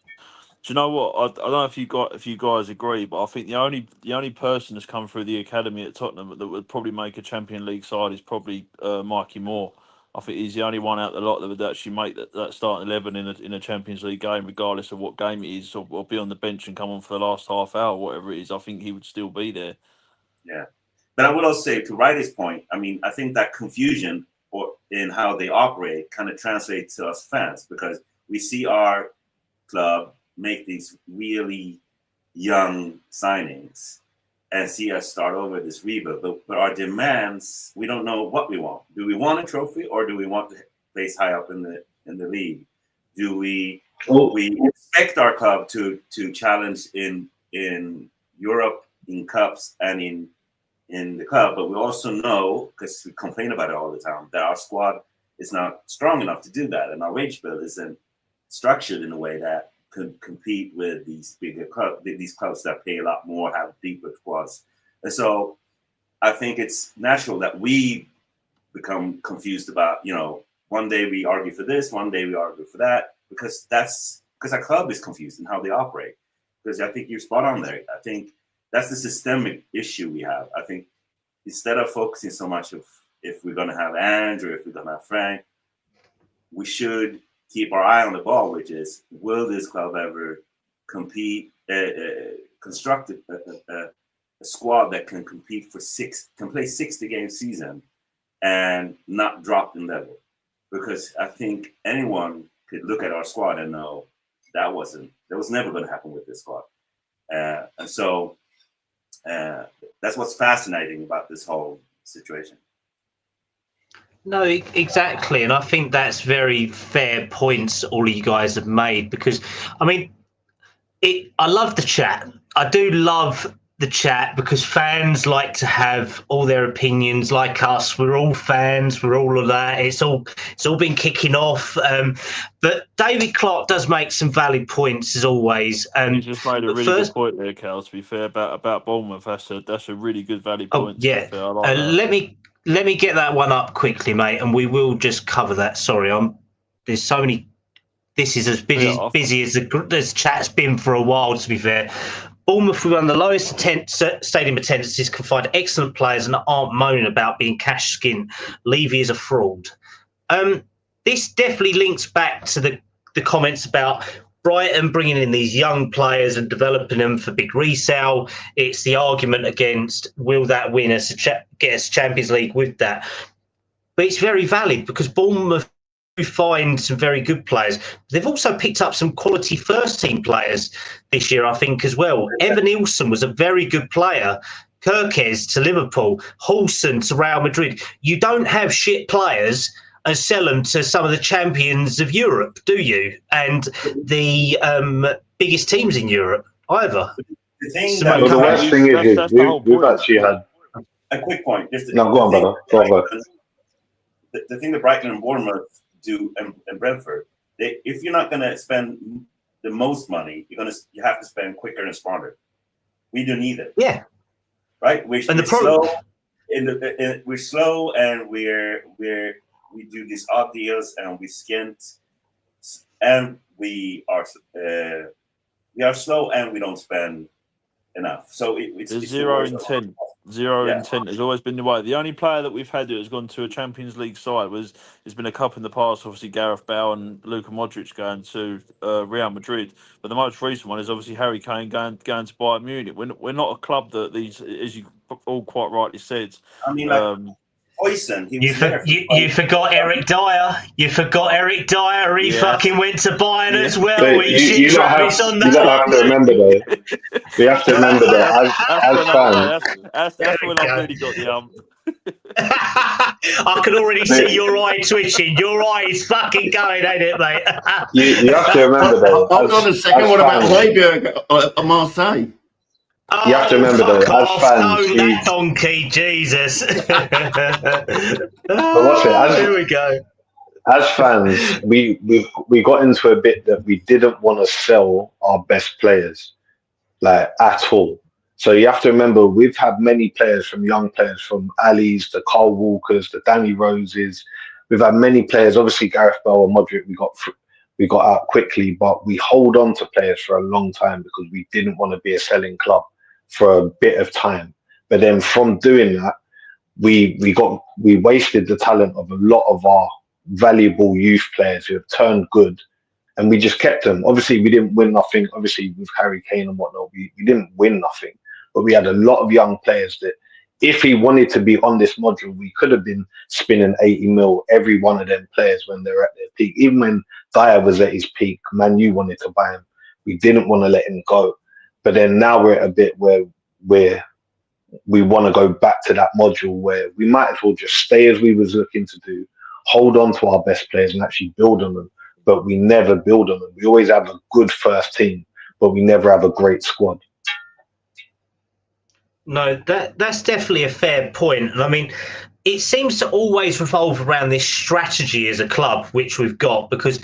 Do you know what? I don't know if you guys agree, but I think the only person that's come through the academy at Tottenham that would probably make a Champions League side is probably Mikey Moore. I think he's the only one out the lot that would actually make that starting 11 in a Champions League game, regardless of what game it is, or be on the bench and come on for the last half hour, whatever it is. I think he would still be there. Yeah. But I will also say, to Riley's point, I mean, I think that confusion in how they operate kind of translates to us fans, because we see our club make these really young signings and see us start over this rebuild. But our demands, we don't know what we want. Do we want a trophy, or do we want to place high up in the league? Do we expect our club to challenge in Europe, in cups, and in the club? But we also know, because we complain about it all the time, that our squad is not strong enough to do that, and our wage bill isn't structured in a way that could compete with these bigger clubs, these clubs that pay a lot more, have deeper squads. And so I think it's natural that we become confused about, one day we argue for this, one day we argue for that, because our club is confused in how they operate. Because I think you're spot on there. I think that's the systemic issue we have. I think instead of focusing so much if we're going to have Ange or if we're going to have Frank, we should keep our eye on the ball, which is, will this club ever compete, construct a squad that can compete can play 60-game season and not drop in level? Because I think anyone could look at our squad and know that was never going to happen with this squad. And so that's what's fascinating about this whole situation. No, exactly. And I think that's very fair points all of you guys have made, because, I mean, I love the chat. I do love the chat because fans like to have all their opinions like us. We're all fans. We're all of that. It's all been kicking off. But David Clark does make some valid points, as always. You just made a really good point there, Cal, to be fair, about Bournemouth. That's a really good valid point. Yeah. I like that. Let me get that one up quickly, mate, and we will just cover that. Sorry, there's so many. This is as busy as the chat's been for a while, to be fair. Bournemouth, we won the lowest stadium attendances, can find excellent players and aren't moaning about being cash skinned. Levy is a fraud. This definitely links back to the comments about Brighton bringing in these young players and developing them for big resale. It's the argument against, will that win us get us Champions League with that? But it's very valid because Bournemouth find some very good players. They've also picked up some quality first-team players this year, I think, as well. Evan Nilsson was a very good player. Kirkes to Liverpool, Hulson to Real Madrid. You don't have shit players and sell them to some of the champions of Europe, do you? And the biggest teams in Europe, either. The worst thing is we've actually had a quick point. No, go on, brother. Go on. The thing that Brighton and Bournemouth do and Brentford, if you're not going to spend the most money, you have to spend quicker and smarter. We do neither. Yeah. Right. We're slow. We're slow, and we do these odd deals, and we skint, and we are slow, and we don't spend enough. So it's zero intent. Zero intent has always been the way. The only player that we've had who has gone to a Champions League side has been a couple in the past. Obviously, Gareth Bale and Luka Modric going to Real Madrid. But the most recent one is obviously Harry Kane going to Bayern Munich. We're not a club that these, as you all quite rightly said. I mean, Poison. You forgot Eric Dyer. You forgot Eric Dyer. He fucking went to Bayern as well. But you don't have to remember though. We have to remember that as fans. That's when I've really got the I can already see your eye twitching. Your eye is fucking going, ain't it, mate? You have to remember though. Hold on a second. What about Højbjerg at Marseille? You have to remember though, as fans, that donkey, Jesus. But watch it. Here we go. As fans, we got into a bit that we didn't want to sell our best players, like at all. So you have to remember, we've had many players, from young players, from Ali's to Carl Walkers to Danny Roses. We've had many players. Obviously, Gareth Bale and Modric, we got out quickly, but we hold on to players for a long time because we didn't want to be a selling club for a bit of time. But then from doing that, we wasted the talent of a lot of our valuable youth players who have turned good, and we just kept them. Obviously, we didn't win nothing. Obviously, with Harry Kane and whatnot, we didn't win nothing. But we had a lot of young players that, if he wanted to be on this module, we could have been spinning 80 mil every one of them players when they're at their peak. Even when Dyer was at his peak, Man U wanted to buy him. We didn't want to let him go. But then now we're at a bit where we want to go back to that module where we might as well just stay as we was looking to do, hold on to our best players and actually build on them. But we never build on them. We always have a good first team, but we never have a great squad. No, that's definitely a fair point. And I mean, it seems to always revolve around this strategy as a club, which we've got, because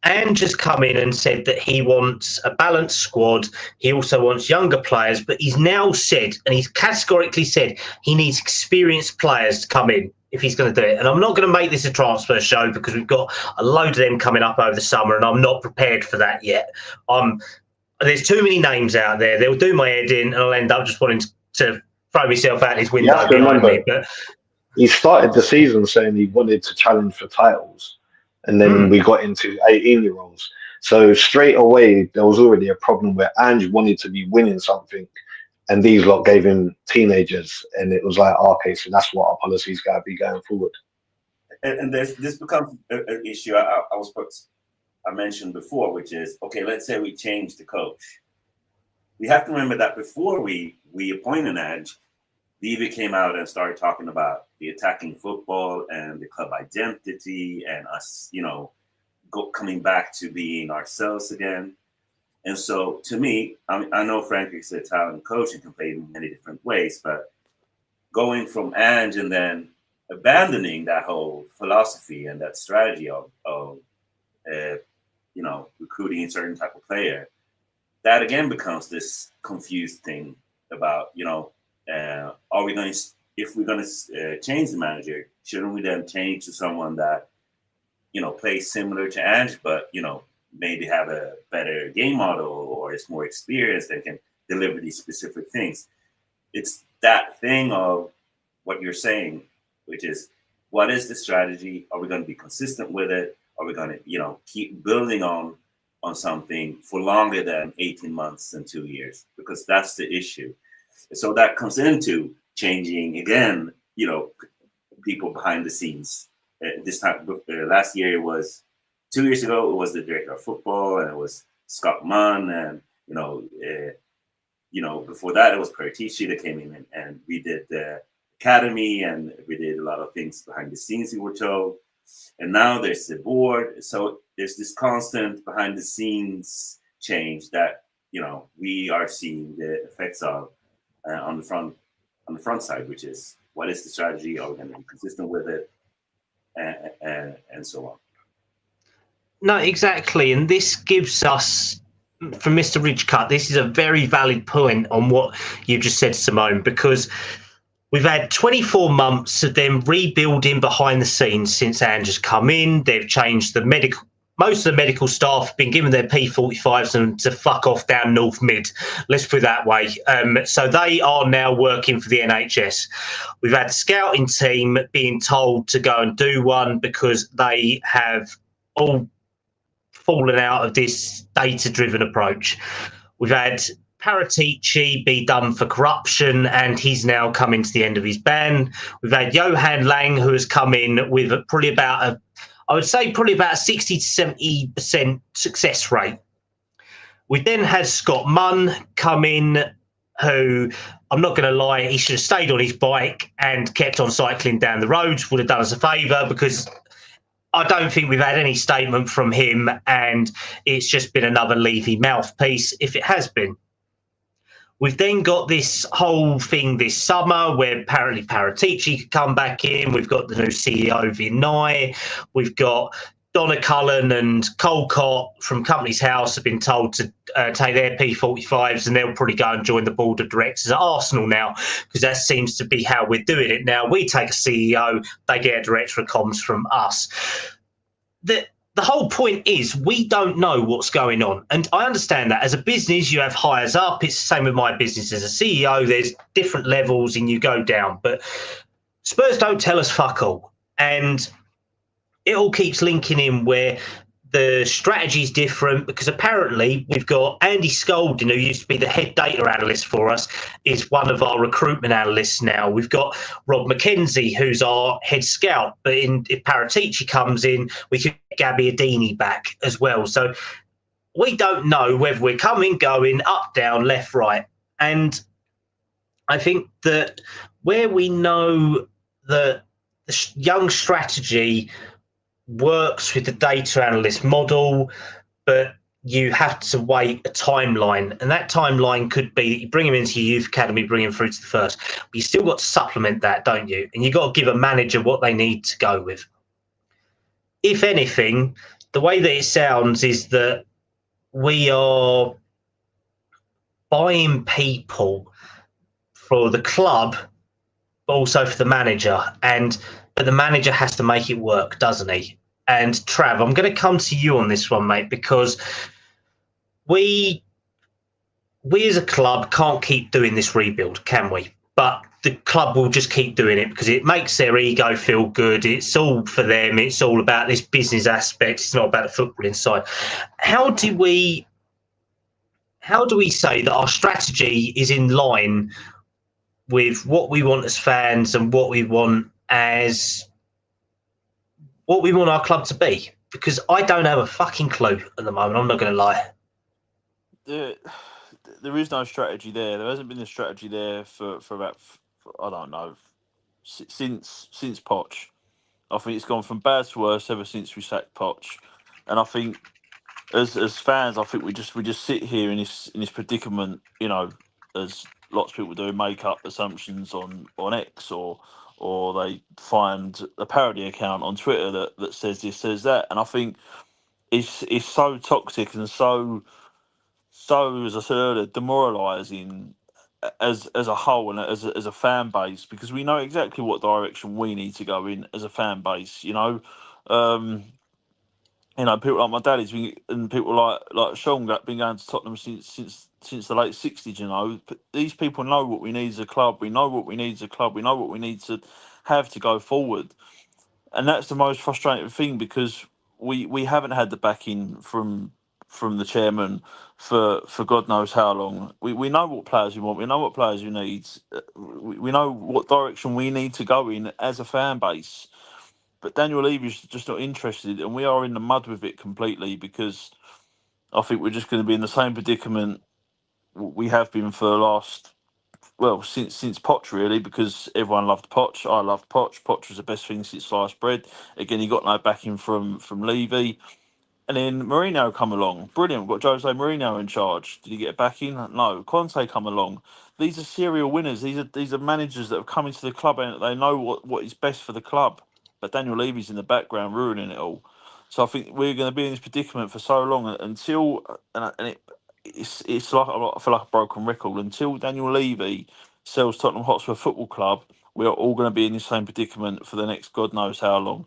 Ange has come in and said that he wants a balanced squad. He also wants younger players, but he's now said, and he's categorically said, he needs experienced players to come in if he's going to do it. And I'm not going to make this a transfer show because we've got a load of them coming up over the summer, and I'm not prepared for that yet. There's too many names out there. They'll do my head in, and I'll end up just wanting to throw myself out this window behind me. But he started the season saying he wanted to challenge for titles, and then we got into 18-year-olds. So straight away, there was already a problem where Ange wanted to be winning something, and these lot gave him teenagers, and it was like, okay, so that's what our policy's got to be going forward. And this becomes an issue I mentioned before, which is, okay, let's say we change the coach. We have to remember that before we appoint an Ange, Levy came out and started talking about the attacking football and the club identity and us, coming back to being ourselves again. And so, to me, I know Frankie's a talented coach and can play in many different ways, but going from Ange and then abandoning that whole philosophy and that strategy of recruiting a certain type of player, that again becomes this confused thing about, are we going to, if we're going to change the manager, shouldn't we then change to someone that, plays similar to Ange, but, maybe have a better game model or is more experienced and can deliver these specific things? It's that thing of what you're saying, which is, what is the strategy? Are we going to be consistent with it? Are we going to, keep building on something for longer than 18 months and 2 years? Because that's the issue. So that comes into changing again, people behind the scenes. This time, last year it was 2 years ago. It was the director of football, and it was Scott Munn, and before that it was Paratici that came in and we did the academy, and we did a lot of things behind the scenes. We were told, and now there's the board. So there's this constant behind the scenes change that we are seeing the effects of. On the front side, which is, what is the strategy? Are we going to be consistent with it, and so on? No, exactly, and this gives us, from Mr. Ridgecut, this is a very valid point on what you just said, Simone, because we've had 24 months of them rebuilding behind the scenes since Ange has come in. They've changed most of the medical staff have been given their P45s and to fuck off down North Mid. Let's put it that way. So they are now working for the NHS. We've had the scouting team being told to go and do one because they have all fallen out of this data-driven approach. We've had Paratici be done for corruption, and he's now coming to the end of his ban. We've had Johan Lang, who has come in with probably about a 60 to 70% success rate. We then had Scott Munn come in, who, I'm not going to lie, he should have stayed on his bike and kept on cycling down the roads, would have done us a favour, because I don't think we've had any statement from him, and it's just been another Levy mouthpiece if it has been. We've then got this whole thing this summer where apparently Paratici could come back in. We've got the new CEO, Vinay. We've got Donna Cullen and Colcott from Company's House have been told to take their P45s, and they'll probably go and join the board of directors at Arsenal now, because that seems to be how we're doing it now. We take a CEO, they get a director of comms from us. The whole point is we don't know what's going on. And I understand that. As a business, you have hires up. It's the same with my business. As a CEO, there's different levels and you go down. But Spurs don't tell us fuck all. And it all keeps linking in where the strategy is different, because apparently we've got Andy Scolding, who used to be the head data analyst for us, is one of our recruitment analysts now. We've got Rob McKenzie, who's our head scout. But if Paratici comes in, we could get Gabby Adini back as well. So we don't know whether we're coming, going, up, down, left, right. And I think that where we know that the young strategy works with the data analyst model, but you have to wait a timeline, and that timeline could be that you bring him into your youth academy, bring him through to the first, but you still got to supplement that, don't you? And you got to give a manager what they need to go with. If anything, the way that it sounds is that we are buying people for the club, but also for the manager, but the manager has to make it work, doesn't he? And Trav, I'm going to come to you on this one, mate, because we as a club can't keep doing this rebuild, can we? But the club will just keep doing it because it makes their ego feel good. It's all for them. It's all about this business aspect. It's not about the football inside. How do we say that our strategy is in line with what we want as fans and what we want our club to be? Because I don't have a fucking clue at the moment. I'm not going to lie. There is no strategy there. There hasn't been a strategy there for about, I don't know, since Poch. I think it's gone from bad to worse ever since we sacked Poch. And I think as fans, I think we just sit here in this predicament, you know, as lots of people do, make up assumptions on X or they find a parody account on Twitter that says this, says that. And I think it's so toxic and so as I said earlier, demoralising as a whole and as a fan base, because we know exactly what direction we need to go in as a fan base. You know, people like my daddy's and people like Sean been going to Tottenham since the late '60s. You know, but these people know what we need as a club. We know what we need as a club. We know what we need to have to go forward, and that's the most frustrating thing because we haven't had the backing from the chairman for God knows how long. We know what players we want. We know what players we need. We know what direction we need to go in as a fan base. But Daniel Levy's just not interested, and we are in the mud with it completely because I think we're just going to be in the same predicament we have been for the last, since Poch really, because everyone loved Poch. I loved Poch. Poch was the best thing since sliced bread. Again, he got no backing from Levy. And then Mourinho come along. Brilliant. We've got Jose Mourinho in charge. Did he get backing? No. Conte come along. These are serial winners. These are managers that have come into the club and they know what is best for the club. But Daniel Levy's in the background ruining it all. So I think we're going to be in this predicament for so long until, it's like, I feel like a broken record, until Daniel Levy sells Tottenham Hotspur Football Club, we are all going to be in the same predicament for the next God knows how long.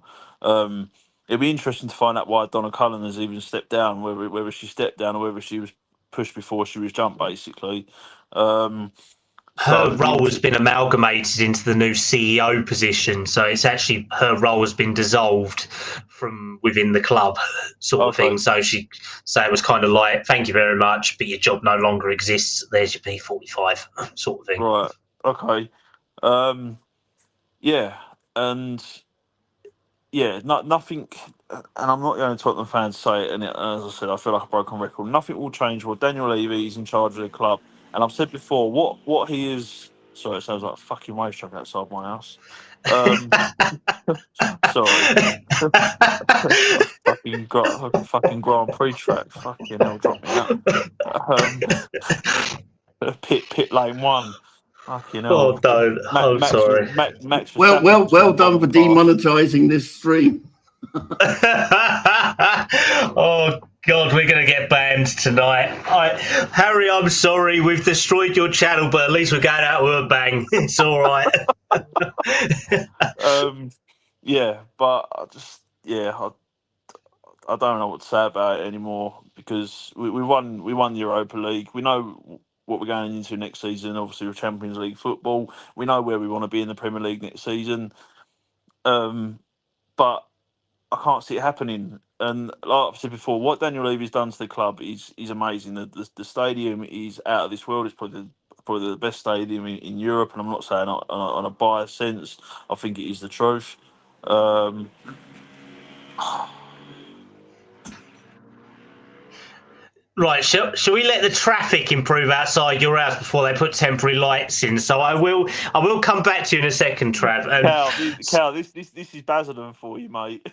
It'd be interesting to find out why Donna Cullen has even stepped down, whether she stepped down or whether she was pushed before she was jumped, basically. Her role has been amalgamated into the new CEO position, so it's actually her role has been dissolved from within the club, sort of thing. So it was kind of like, thank you very much, but your job no longer exists. There's your P45, sort of thing. Right. Okay. Yeah, and yeah, nothing. And I'm not going to Tottenham fans say it. And as I said, I feel like a broken record. Nothing will change. Well, Daniel Levy is in charge of the club. And I've said before, what he is. Sorry, it sounds like a fucking wave truck outside my house. Sorry. fucking Grand Prix track. Fucking hell, drop me out. Pit lane 1. Fucking hell. Oh, don't. I'm sorry. Max well done for demonetising this stream. Oh God, we're going to get banned tonight. Harry, I'm sorry, we've destroyed your channel, but at least we're going out with a bang. It's all right. Yeah, but I don't know what to say about it anymore because we won the Europa League. We know what we're going into next season. Obviously, with Champions League football, we know where we want to be in the Premier League next season. But I can't see it happening. And like I've said before, what Daniel Levy's done to the club is amazing. The stadium is out of this world. It's probably the best stadium in Europe, and I'm not saying on a biased sense. I think it is the truth. Right, shall we let the traffic improve outside your house before they put temporary lights in? So I will come back to you in a second, Trav. Cal, this is Basildon for you, mate.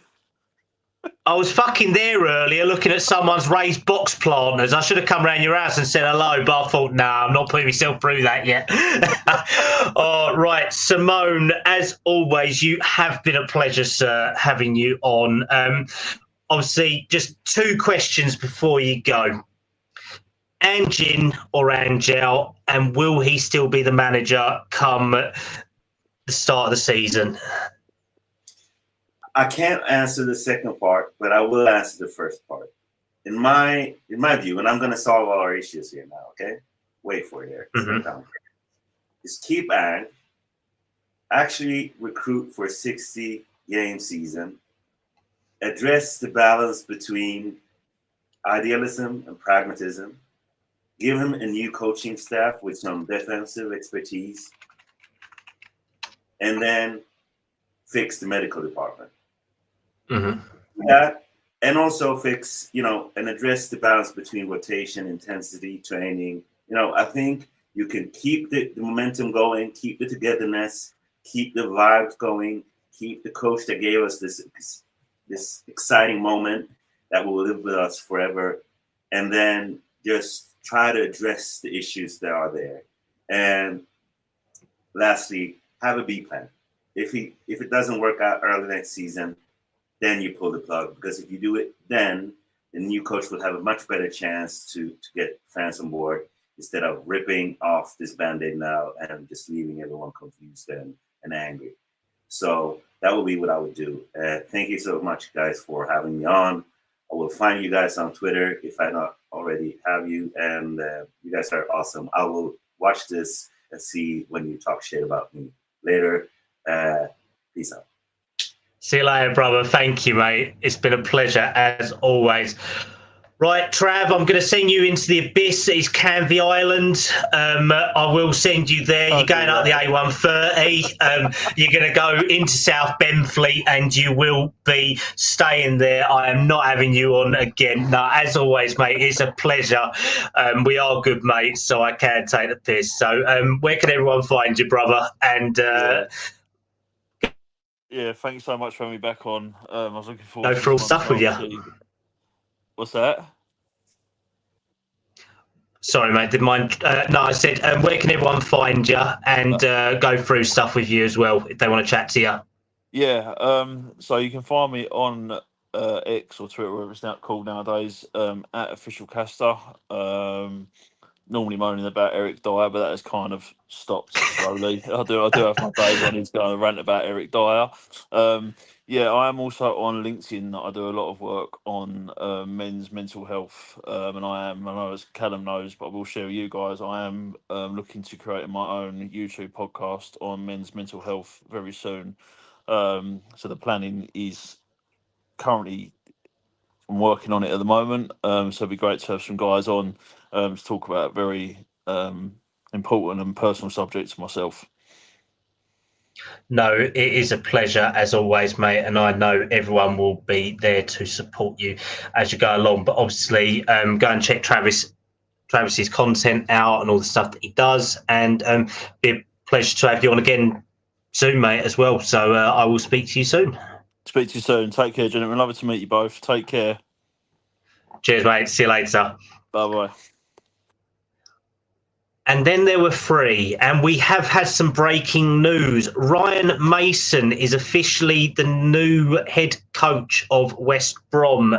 I was fucking there earlier looking at someone's raised box planters. I should have come round your house and said hello, but I thought, nah, I'm not putting myself through that yet. Oh, right, Simone, as always, you have been a pleasure, sir, having you on. Obviously, just 2 questions before you go. Ange or Angel, and will he still be the manager come the start of the season? I can't answer the second part, but I will answer the first part. In my view, and I'm going to solve all our issues here now, okay? Wait for it here. Mm-hmm. Is keep Ange, actually recruit for a 60-game season, address the balance between idealism and pragmatism, give him a new coaching staff with some defensive expertise, and then fix the medical department. Mm-hmm. Yeah, and also fix, and address the balance between rotation, intensity, training. I think you can keep the momentum going, keep the togetherness, keep the vibes going, keep the coach that gave us this exciting moment that will live with us forever, and then just try to address the issues that are there. And lastly, have a B plan. If it doesn't work out early next season, then you pull the plug, because if you do it, then the new coach will have a much better chance to get fans on board instead of ripping off this Band-Aid now and just leaving everyone confused and angry. So that would be what I would do. Thank you so much, guys, for having me on. I will find you guys on Twitter if I not already have you, and you guys are awesome. I will watch this and see when you talk shit about me later. Peace out. See you later, brother. Thank you, mate. It's been a pleasure, as always. Right, Trav, I'm going to send you into the abyss. It's Canvey Island. I will send you there. You're going up the A130. You're going to go into South Benfleet, and you will be staying there. I am not having you on again. No, as always, mate, it's a pleasure. We are good mates, so I can take the piss. So where can everyone find you, brother? And yeah, thanks so much for having me back on. I was looking forward go for all stuff with you. What's that? Sorry, mate. Didn't mind. No, I said, where can everyone find you and go through stuff with you as well if they want to chat to you? Yeah. So you can find me on X or Twitter, whatever it's now called nowadays, at Official Caster. Normally moaning about Eric Dyer, but that has kind of stopped slowly. I do have my days when he's going to rant about Eric Dyer. Yeah, I am also on LinkedIn. I do a lot of work on men's mental health, and I know as Kallum knows, but I will share with you guys, I am looking to create my own YouTube podcast on men's mental health very soon. So the planning is currently, I'm working on it at the moment. So it'd be great to have some guys on to talk about very important and personal subjects myself. No, it is a pleasure as always, mate, and I know everyone will be there to support you as you go along. But obviously, go and check Travis's content out and all the stuff that he does, and be a pleasure to have you on again soon, mate, as well. So I will speak to you soon. Speak to you soon. Take care, gentlemen. Lovely to meet you both. Take care. Cheers, mate. See you later. Bye-bye. And then there were 3, and we have had some breaking news. Ryan Mason is officially the new head coach of West Brom.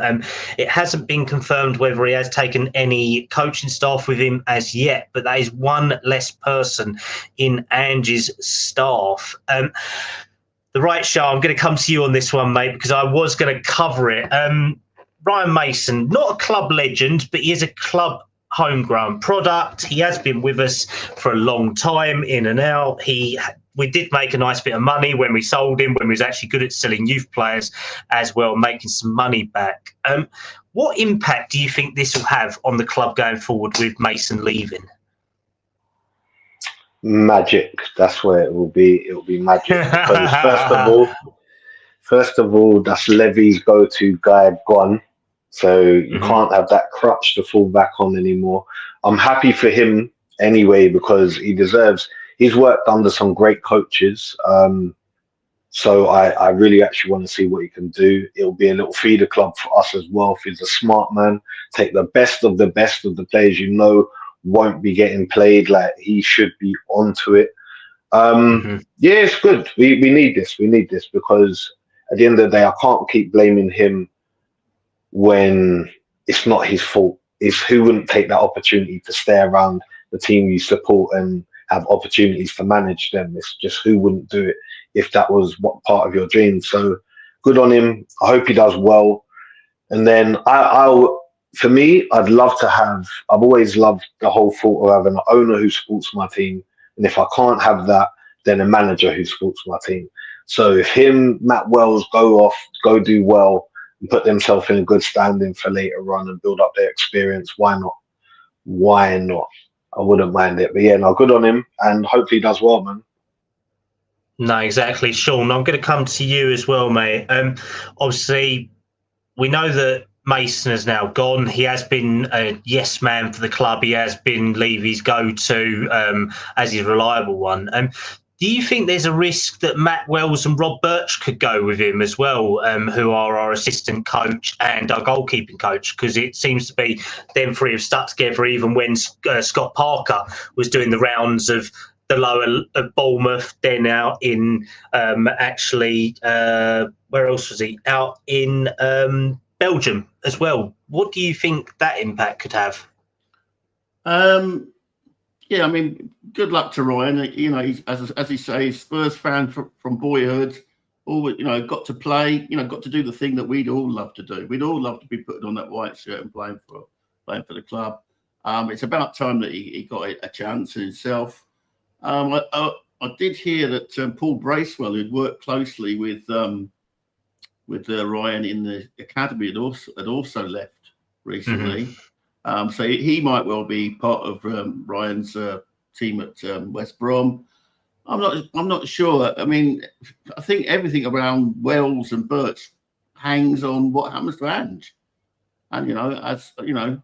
It hasn't been confirmed whether he has taken any coaching staff with him as yet, but that is one less person in Ange's staff. The right show, I'm going to come to you on this one, mate, because I was going to cover it. Ryan Mason, not a club legend, but he is a club homegrown product. He has been with us for a long time, in and out. We did make a nice bit of money when we sold him, when we was actually good at selling youth players as well, making some money back. What impact do you think this will have on the club going forward with Mason leaving? Magic. That's where it will be. It will be magic. Because first of all, that's Levy's go-to guy gone. So you can't have that crutch to fall back on anymore. I'm happy for him anyway, because he's worked under some great coaches. So I really actually want to see what he can do. It'll be a little feeder club for us as well. If he's a smart man, take the best of the players won't be getting played. Like, he should be onto it. Yeah, it's good. We need this. We need this because at the end of the day, I can't keep blaming him when it's not his fault. It's who wouldn't take that opportunity to stay around the team you support and have opportunities to manage them. It's just who wouldn't do it if that was what part of your dream. So good on him. I hope he does well. And then for me, I'd love to have. I've always loved the whole thought of having an owner who supports my team, and if I can't have that, then a manager who supports my team. So if Matt Wells go do well, and put themselves in a good standing for later on and build up their experience, why not? Why not? I wouldn't mind it. But yeah, no, good on him, and hopefully he does well, man. No, exactly. Sean, I'm going to come to you as well, mate. Obviously, we know that Mason is now gone. He has been a yes man for the club. He has been Levy's go-to as his reliable one. Do you think there's a risk that Matt Wells and Rob Birch could go with him as well, who are our assistant coach and our goalkeeping coach? Because it seems to be them three have stuck together even when Scott Parker was doing the rounds of the lower of Bournemouth. They're now in where else was he? Out in Belgium as well. What do you think that impact could have? Yeah, I mean, good luck to Ryan. You know, he's, as he says, Spurs fan from boyhood. Always, got to play. Got to do the thing that we'd all love to do. We'd all love to be putting on that white shirt and playing for the club. It's about time that he got a chance himself. I did hear that Paul Bracewell, who'd worked closely with Ryan in the academy, had also left recently. So he might well be part of Ryan's team at West Brom. I'm not sure. I mean, I think everything around Wells and Birch hangs on what happens to Ange. And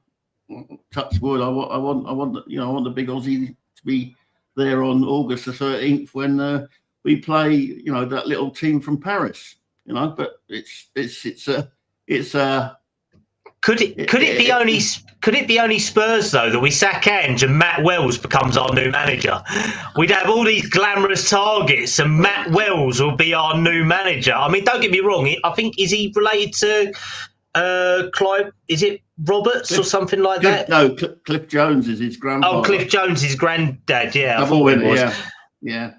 touch wood. I want the big Aussie to be there on August the 13th when we play that little team from Paris. But Could it be only Spurs though that we sack Ange and Matt Wells becomes our new manager? We'd have all these glamorous targets and Matt Wells will be our new manager. I mean, don't get me wrong. I think is he related to Clive? Is it Roberts or something like that? No, Cliff Jones is his grandfather. Oh, Cliff Jones, his granddad. Yeah, I thought it was. Yeah.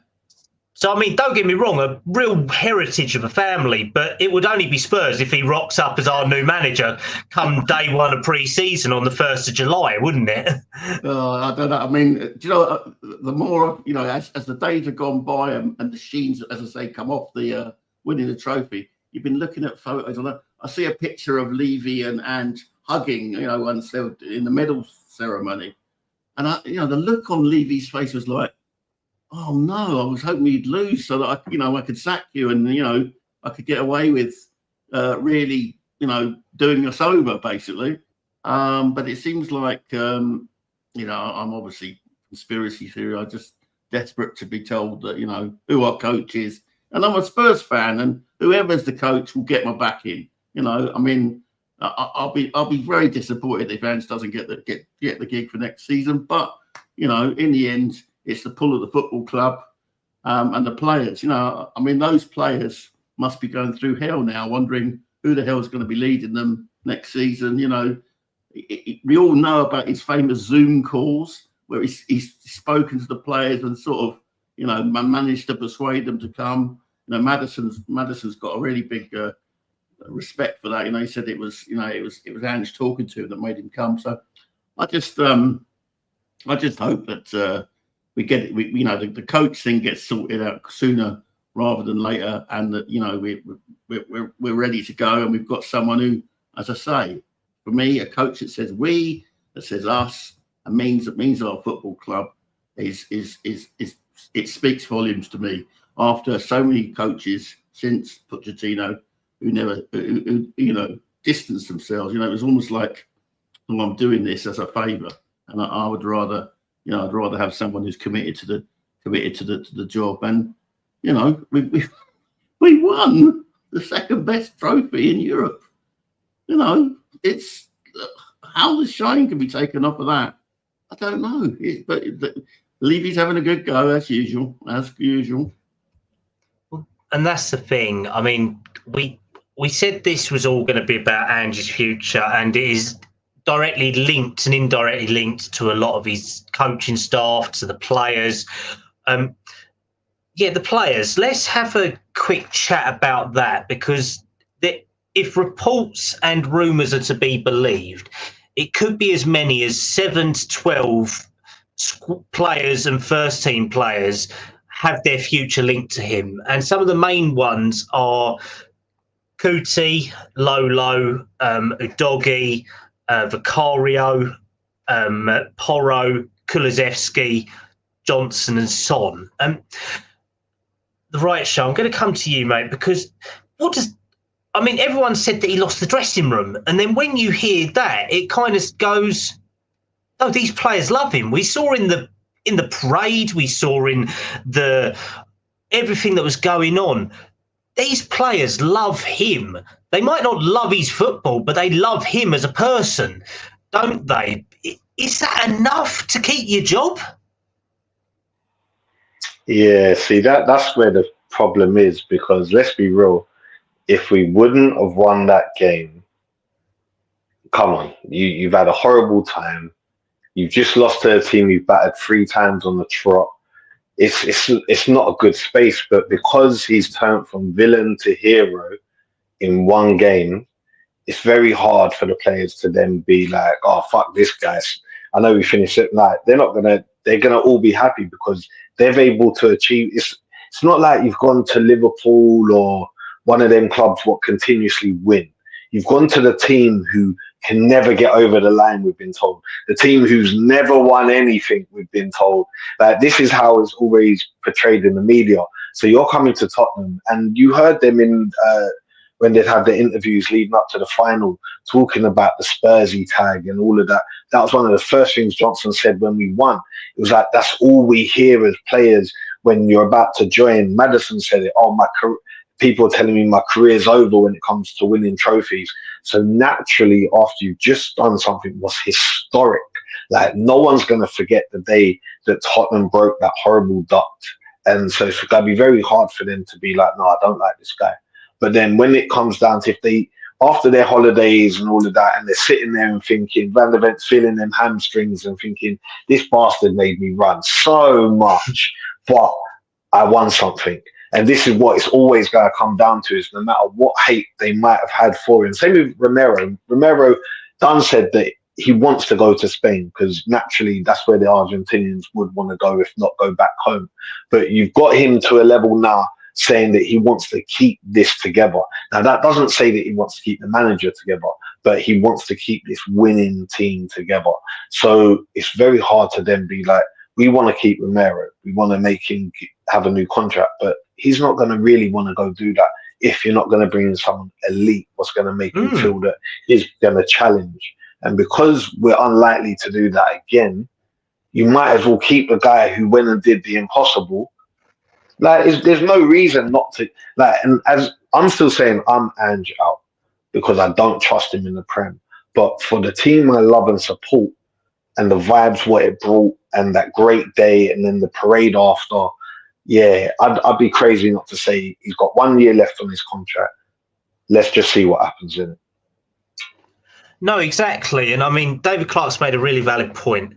So, I mean, don't get me wrong, a real heritage of a family, but it would only be Spurs if he rocks up as our new manager come day one of pre-season on the 1st of July, wouldn't it? I don't know. I mean, do you know, the more, as the days have gone by and the sheens, as I say, come off the winning the trophy, you've been looking at photos. I see a picture of Levy and Ange hugging, once they were in the medal ceremony. And, the look on Levy's face was like, oh no, I was hoping you'd lose so that I could sack you and I could get away with really doing us over basically. But it seems like I'm obviously conspiracy theory. I'm just desperate to be told that who our coach is, and I'm a Spurs fan, and whoever's the coach will get my back in. I mean, I'll be very disappointed if Ange doesn't get the gig for next season. But in the end, it's the pull of the football club and the players. I mean, those players must be going through hell now, wondering who the hell is going to be leading them next season. We all know about his famous Zoom calls where he's spoken to the players and sort of, managed to persuade them to come. Madison's got a really big respect for that. He said it was Ange talking to him that made him come. So I just hope that we get it. The coach thing gets sorted out sooner rather than later, and that we're ready to go, and we've got someone who, as I say, for me, a coach that says we, that says us, and means our football club is it speaks volumes to me. After so many coaches since Pochettino who distanced themselves, it was almost like, well, I'm doing this as a favour, and I would rather. I'd rather have someone who's committed to the job, and We won the second best trophy in Europe. You know, it's how the shine can be taken off of that. I don't know. But Levy's having a good go as usual. And that's the thing. I mean, we said this was all going to be about Ange's future, and it is directly linked and indirectly linked to a lot of his coaching staff, to the players. The players. Let's have a quick chat about that, because if reports and rumours are to be believed, it could be as many as 7 to 12 players and first-team players have their future linked to him. And some of the main ones are Kuti, Lolo, Udogi, Vicario, Porro, Kulusevski, Johnson and Son. The right show, I'm going to come to you, mate, because everyone said that he lost the dressing room. And then when you hear that, it kind of goes, oh, these players love him. We saw in the parade, we saw in everything that was going on. These players love him. They might not love his football, but they love him as a person, don't they? Is that enough to keep your job? Yeah, see, that's where the problem is, because let's be real, if we wouldn't have won that game, come on, you've had a horrible time. You've just lost to a team you've battered 3 times on the trot. It's not a good space, but because he's turned from villain to hero in one game, it's very hard for the players to then be like, oh, fuck this guy. I know we finished it tonight. They're gonna all be happy because they're able to achieve. It's not like you've gone to Liverpool or one of them clubs what continuously win. You've gone to the team who can never get over the line, we've been told. The team who's never won anything, we've been told. This is how it's always portrayed in the media. So you're coming to Tottenham, and you heard them in when they'd have the interviews leading up to the final, talking about the Spursy tag and all of that. That was one of the first things Johnson said when we won. It was like, that's all we hear as players when you're about to join. Maddison said it, people are telling me my career's over when it comes to winning trophies. So naturally, after you've just done something was historic, like no one's going to forget the day that Tottenham broke that horrible duct. And so it's going to be very hard for them to be like, no, I don't like this guy. But then when it comes down to after their holidays and all of that, and they're sitting there and thinking, Van der Vent's feeling them hamstrings and thinking, this bastard made me run so much, but I won something. And this is what it's always going to come down to, is no matter what hate they might have had for him. Same with Romero. Romero done said that he wants to go to Spain because naturally that's where the Argentinians would want to go, if not go back home. But you've got him to a level now saying that he wants to keep this together. Now, that doesn't say that he wants to keep the manager together, but he wants to keep this winning team together. So it's very hard to then be like, we want to keep Romero. We want to make him have a new contract, but he's not going to really want to go do that if you're not going to bring in someone elite what's going to make him feel that he's going to challenge. And because we're unlikely to do that again, you might as well keep the guy who went and did the impossible. There's no reason not to. And as I'm still saying, I'm Ange out because I don't trust him in the Prem. But for the team I love and support, and the vibes what it brought, and that great day, and then the parade after, yeah, I'd be crazy not to say he's got 1 year left on his contract. Let's just see what happens in it. No, exactly. And I mean, David Clark's made a really valid point.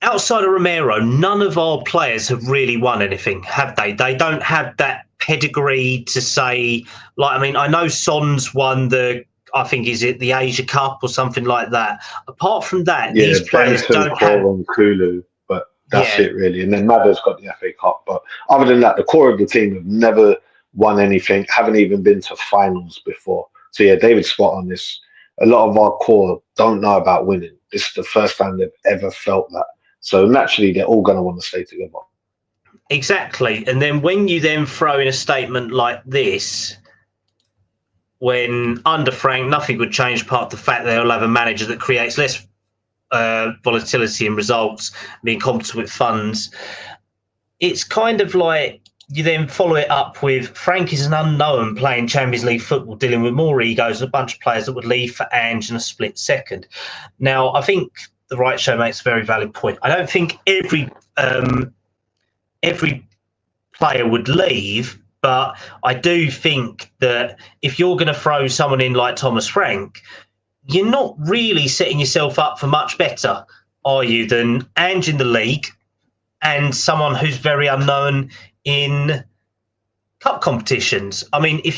Outside of Romero, none of our players have really won anything, have they? They don't have that pedigree to say, I know Son's won I think, is it the Asia Cup or something like that? Apart from that, these players don't have... Kulu, but that's it really. And then Madder's got the FA Cup. But other than that, the core of the team have never won anything, haven't even been to finals before. So yeah, David's spot on this. A lot of our core don't know about winning. This is the first time they've ever felt that. So naturally, they're all going to want to stay together. Exactly. And then when you then throw in a statement like this, when under Frank, nothing would change apart from the fact that they'll have a manager that creates less volatility in results, being competent with funds. It's kind of like you then follow it up with Frank is an unknown playing Champions League football, dealing with more egos, a bunch of players that would leave for Ange in a split second. Now, I think the Right Show makes a very valid point. I don't think every player would leave, but I do think that if you're going to throw someone in like Thomas Frank, you're not really setting yourself up for much better, are you, than Ange in the league and someone who's very unknown in cup competitions. I mean, if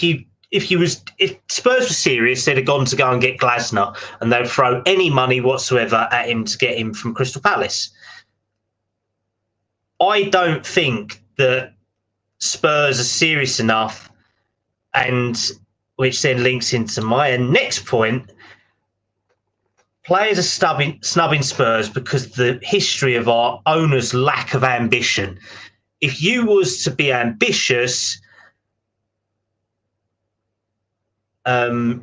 Spurs were serious, they'd have gone to go and get Glasner, and they'd throw any money whatsoever at him to get him from Crystal Palace. I don't think that Spurs are serious enough, and which then links into my next point. Players are snubbing Spurs because of the history of our owners' lack of ambition. If you was to be ambitious, you'd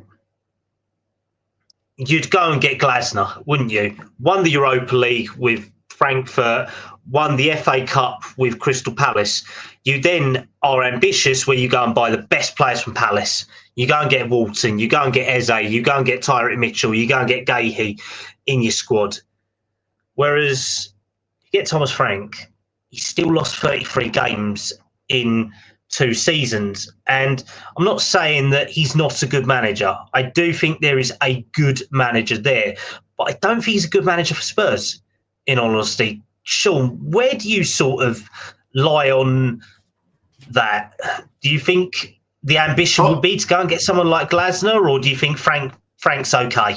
go and get Glasner, wouldn't you? Won the Europa League with Frankfurt, won the FA Cup with Crystal Palace. You then are ambitious where you go and buy the best players from Palace. You go and get Walton, you go and get Eze, you go and get Tyrek Mitchell, you go and get Gahey in your squad. Whereas you get Thomas Frank, he still lost 33 games in 2 seasons. And I'm not saying that he's not a good manager. I do think there is a good manager there, but I don't think he's a good manager for Spurs, in all honesty. Sean, where do you sort of lie on that? Do you think the ambition would be to go and get someone like Glasner, or do you think Frank's okay?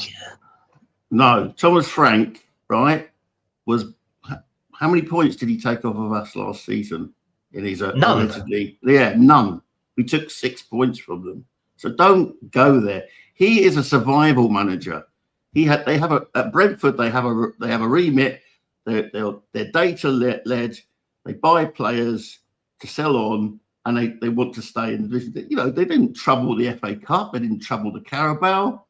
No, Thomas Frank, right, was... How many points did he take off of us last season? In his none. Allegedly, yeah, none. We took 6 points from them. So don't go there. He is a survival manager. At Brentford. They have a remit. They're data led. They buy players to sell on, and they want to stay in the division. You know, they didn't trouble the FA Cup. They didn't trouble the Carabao.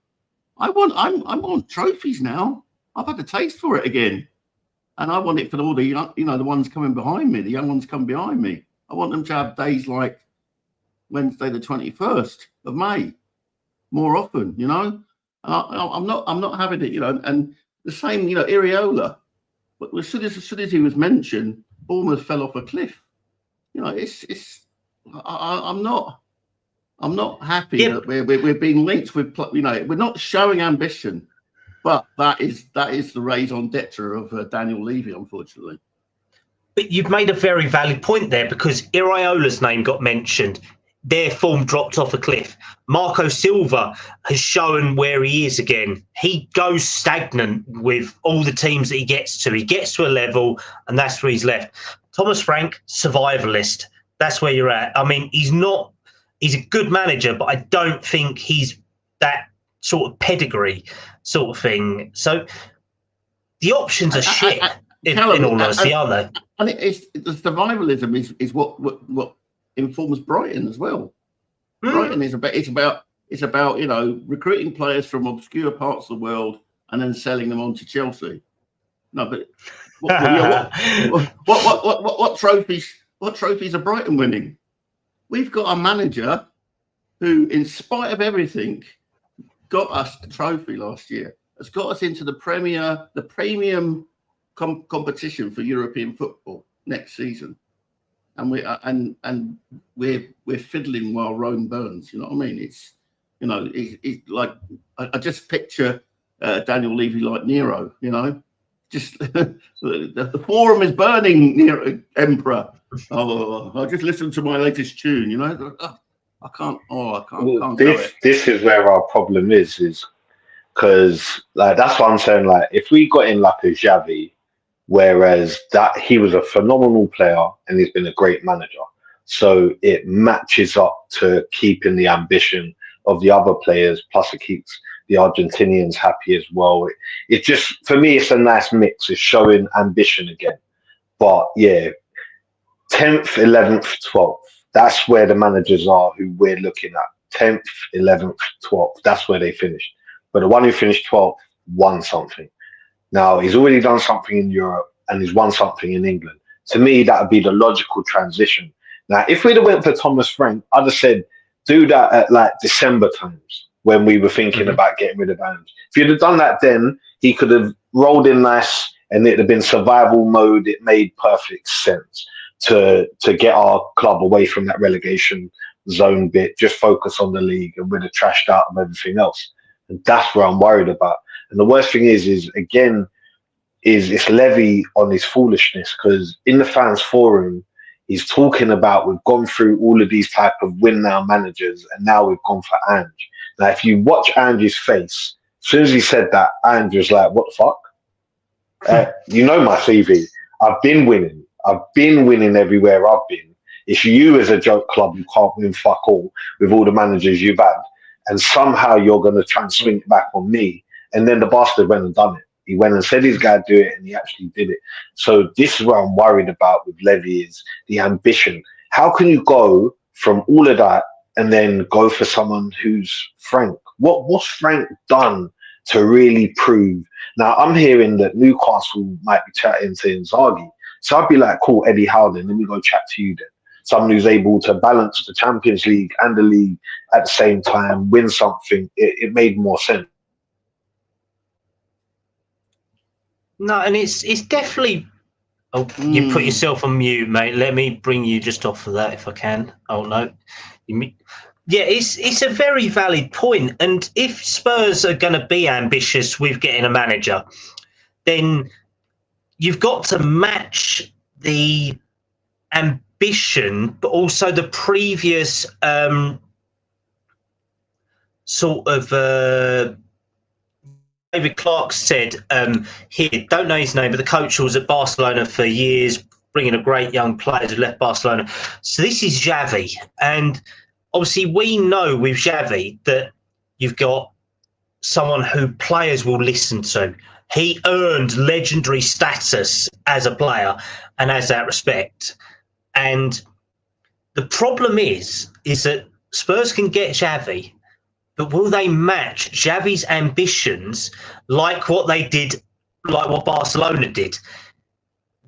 I want trophies now. I've had a taste for it again. And I want it for all the, the ones coming behind me, the young ones coming behind me. I want them to have days like Wednesday, the 21st of May, more often, And I'm not having it, And the same, Iriola. But as soon as he was mentioned, Bournemouth fell off a cliff. I'm not happy that we're being linked with, we're not showing ambition. But that is the raison d'etre of Daniel Levy, unfortunately. But you've made a very valid point there, because Iraola's name got mentioned. Their form dropped off a cliff. Marco Silva has shown where he is again. He goes stagnant with all the teams that he gets to. He gets to a level, and that's where he's left. Thomas Frank, survivalist. That's where you're at. I mean, he's a good manager, but I don't think he's that sort of pedigree sort of thing. So the options are shit, in all honesty, aren't they? And the survivalism is what informs Brighton as well. Brighton is about recruiting players from obscure parts of the world and then selling them on to Chelsea. No, but what trophies are Brighton winning? We've got a manager who, in spite of everything, got us a trophy last year. It's got us into the premium competition for European football next season, and we're fiddling while Rome burns. You know what I mean? It's like I just picture Daniel Levy like Nero. Just the forum is burning, Nero Emperor. Oh, I just listened to my latest tune. I can't go it. This is where our problem is because that's what I'm saying. Like, if we got in like a Xavi, whereas that he was a phenomenal player and he's been a great manager, so it matches up to keeping the ambition of the other players, plus it keeps the Argentinians happy as well. It just, for me, it's a nice mix. It's showing ambition again. But yeah, 10th, 11th, 12th. That's where the managers are who we're looking at. 10th, 11th, 12th. That's where they finished. But the one who finished 12th won something. Now, he's already done something in Europe and he's won something in England. To me, that would be the logical transition. Now, if we'd have went for Thomas Frank, I'd have said, do that at like December times when we were thinking about getting rid of Ange. If you'd have done that then, he could have rolled in nice and it'd have been survival mode. It made perfect sense to get our club away from that relegation zone bit, just focus on the league, and we'd have trashed out of everything else. And that's what I'm worried about. And the worst thing is it's Levy on his foolishness, because in the fans forum, he's talking about we've gone through all of these type of win now managers and now we've gone for Ange. Now, if you watch Ange's face, as soon as he said that, Ange was like, what the fuck? You know my CV. I've been winning. I've been winning everywhere I've been. It's you as a joke club who can't win fuck all with all the managers you've had. And somehow you're going to try and swing it back on me. And then the bastard went and done it. He went and said he's going to do it, and he actually did it. So this is what I'm worried about with Levy, is the ambition. How can you go from all of that and then go for someone who's Frank? What's Frank done to really prove? Now, I'm hearing that Newcastle might be chatting to Inzaghi. So I'd be like, cool, Eddie Howe, then let me go chat to you then. Someone who's able to balance the Champions League and the league at the same time, win something. It made more sense. No, and it's definitely. Oh, you put yourself on mute, mate. Let me bring you just off of that if I can. Oh no, yeah, it's a very valid point. And if Spurs are going to be ambitious with getting a manager, then you've got to match the ambition, but also the previous sort of. David Clark said here, don't know his name, but the coach was at Barcelona for years, bringing a great young player who left Barcelona. So this is Xavi. And obviously we know with Xavi that you've got someone who players will listen to. He earned legendary status as a player and has that respect. And the problem is that Spurs can get Xavi, but will they match Xavi's ambitions like what they did, like what Barcelona did?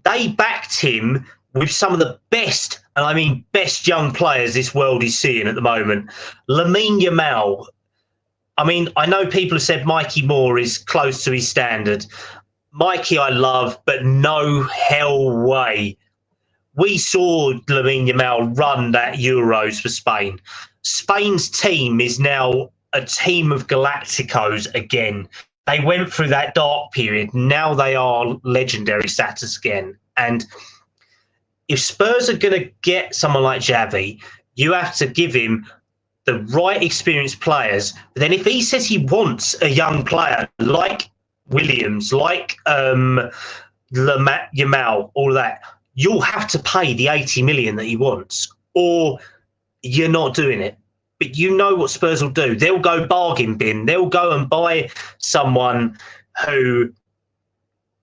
They backed him with some of the best, and I mean best young players this world is seeing at the moment. Lamine Yamal. I mean, I know people have said Mikey Moore is close to his standard. Mikey I love, but no hell way. We saw Lamine Yamal run that Euros for Spain. Spain's team is now a team of Galacticos again. They went through that dark period. Now they are legendary status again. And if Spurs are going to get someone like Xavi, you have to give him the right experienced players. But then if he says he wants a young player like Williams, like Yamal, all that, you'll have to pay the 80 million that he wants, or you're not doing it. But you know what Spurs will do. They'll go bargain bin. They'll go and buy someone who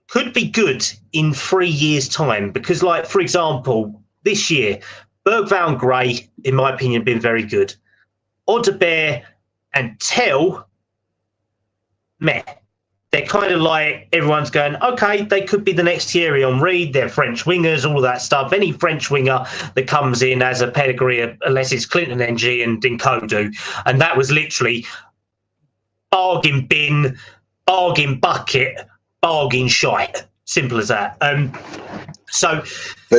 could be good in 3 years' time. Because, like, for example, this year, Bergvall and Gray, in my opinion, have been very good. Audebert and Tell, meh. They're kind of like, everyone's going, okay, they could be the next Thierry Henry. They're French wingers, all that stuff. Any French winger that comes in has a pedigree, unless it's Clinton NG and Dinkodu. And that was literally bargain bin, bargain bucket, bargain shite. Simple as that. But